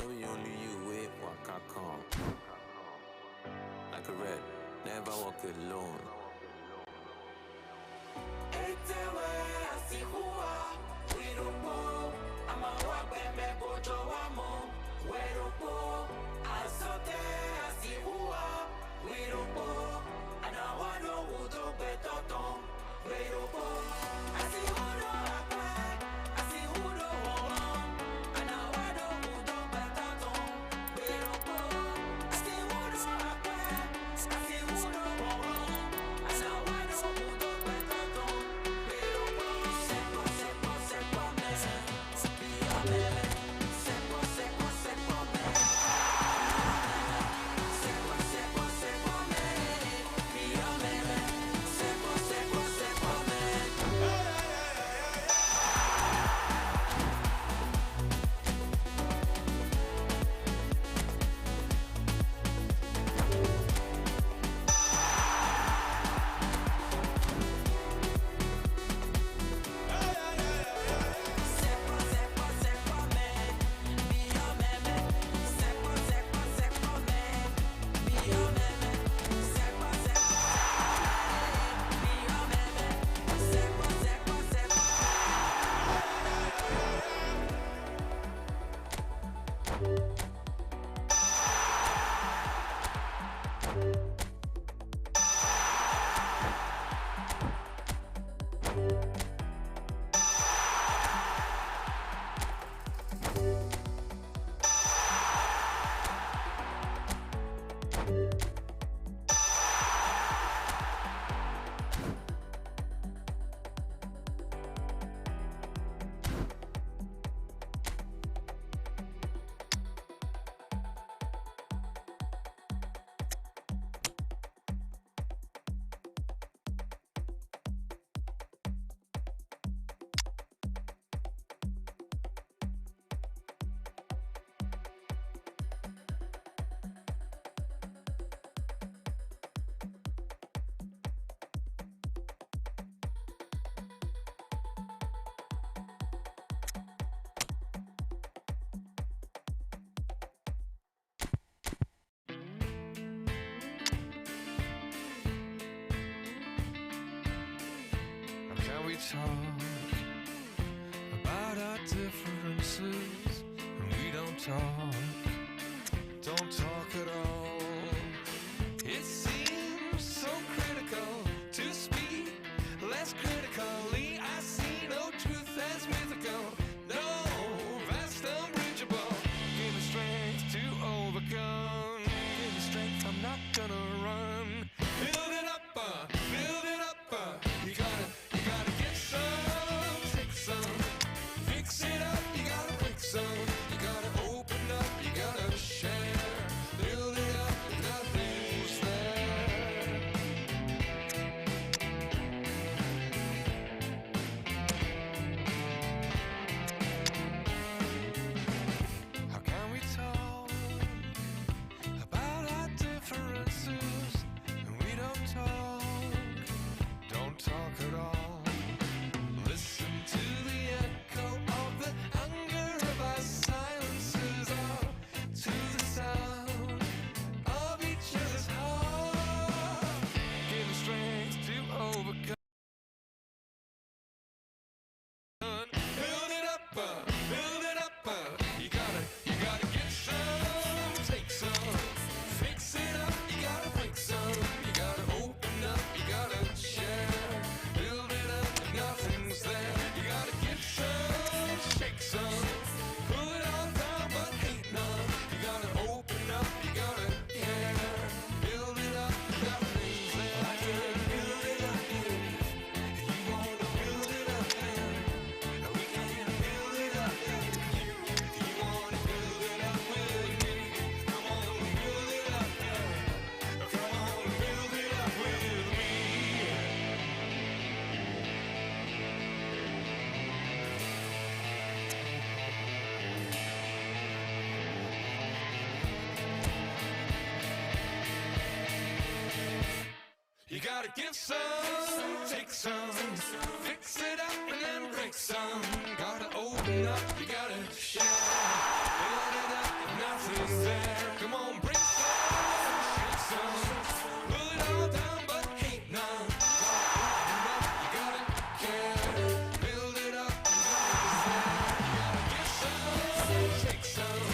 No be only you wait waka come. Like a red, never walk alone. Etewe asihua, wirupo, amawa beme bojo wamo, werupo, asote asihua, wirupo, anawano udo betoton, werupo, asihudo akwe, asihudo wawam, anawano udo betoton, werupo, asihudo akwe, asihudo wawam, anawano udo betoton. Can we talk about our differences when we don't talk? Don't talk at all. It seems so critical to speak less critically. I see no truth that's mythical. No, that's unbridgeable. Give me strength to overcome. Give me strength, I'm not gonna run. Build it up, build it up. You gotta get some, take some, fix it up. You gotta break some. You gotta open up. You gotta share. Build it up. Nothing's there. How can we talk about our differences when we don't talk? Don't talk at all. Listen to the echo of the hunger of our silences, or to the sound of each other's heart. Give me strength to overcome. Build it up, build it up. You gotta get some, take some, fix it up. You gotta break some. You gotta open up. You gotta share. Build it up. Nothing's there. You gotta get some, shake some, pull it all down, but hate none. You gotta open up. You gotta care. Build it up. Nothing's there. I can build it up. You wanna build it up. We can build it up. You wanna build it up with me? Come on, build it up. Come on, build it up with me. You gotta give some, take some, fix it up and then break some. Gotta open up, you gotta share. Build it up, Shake some.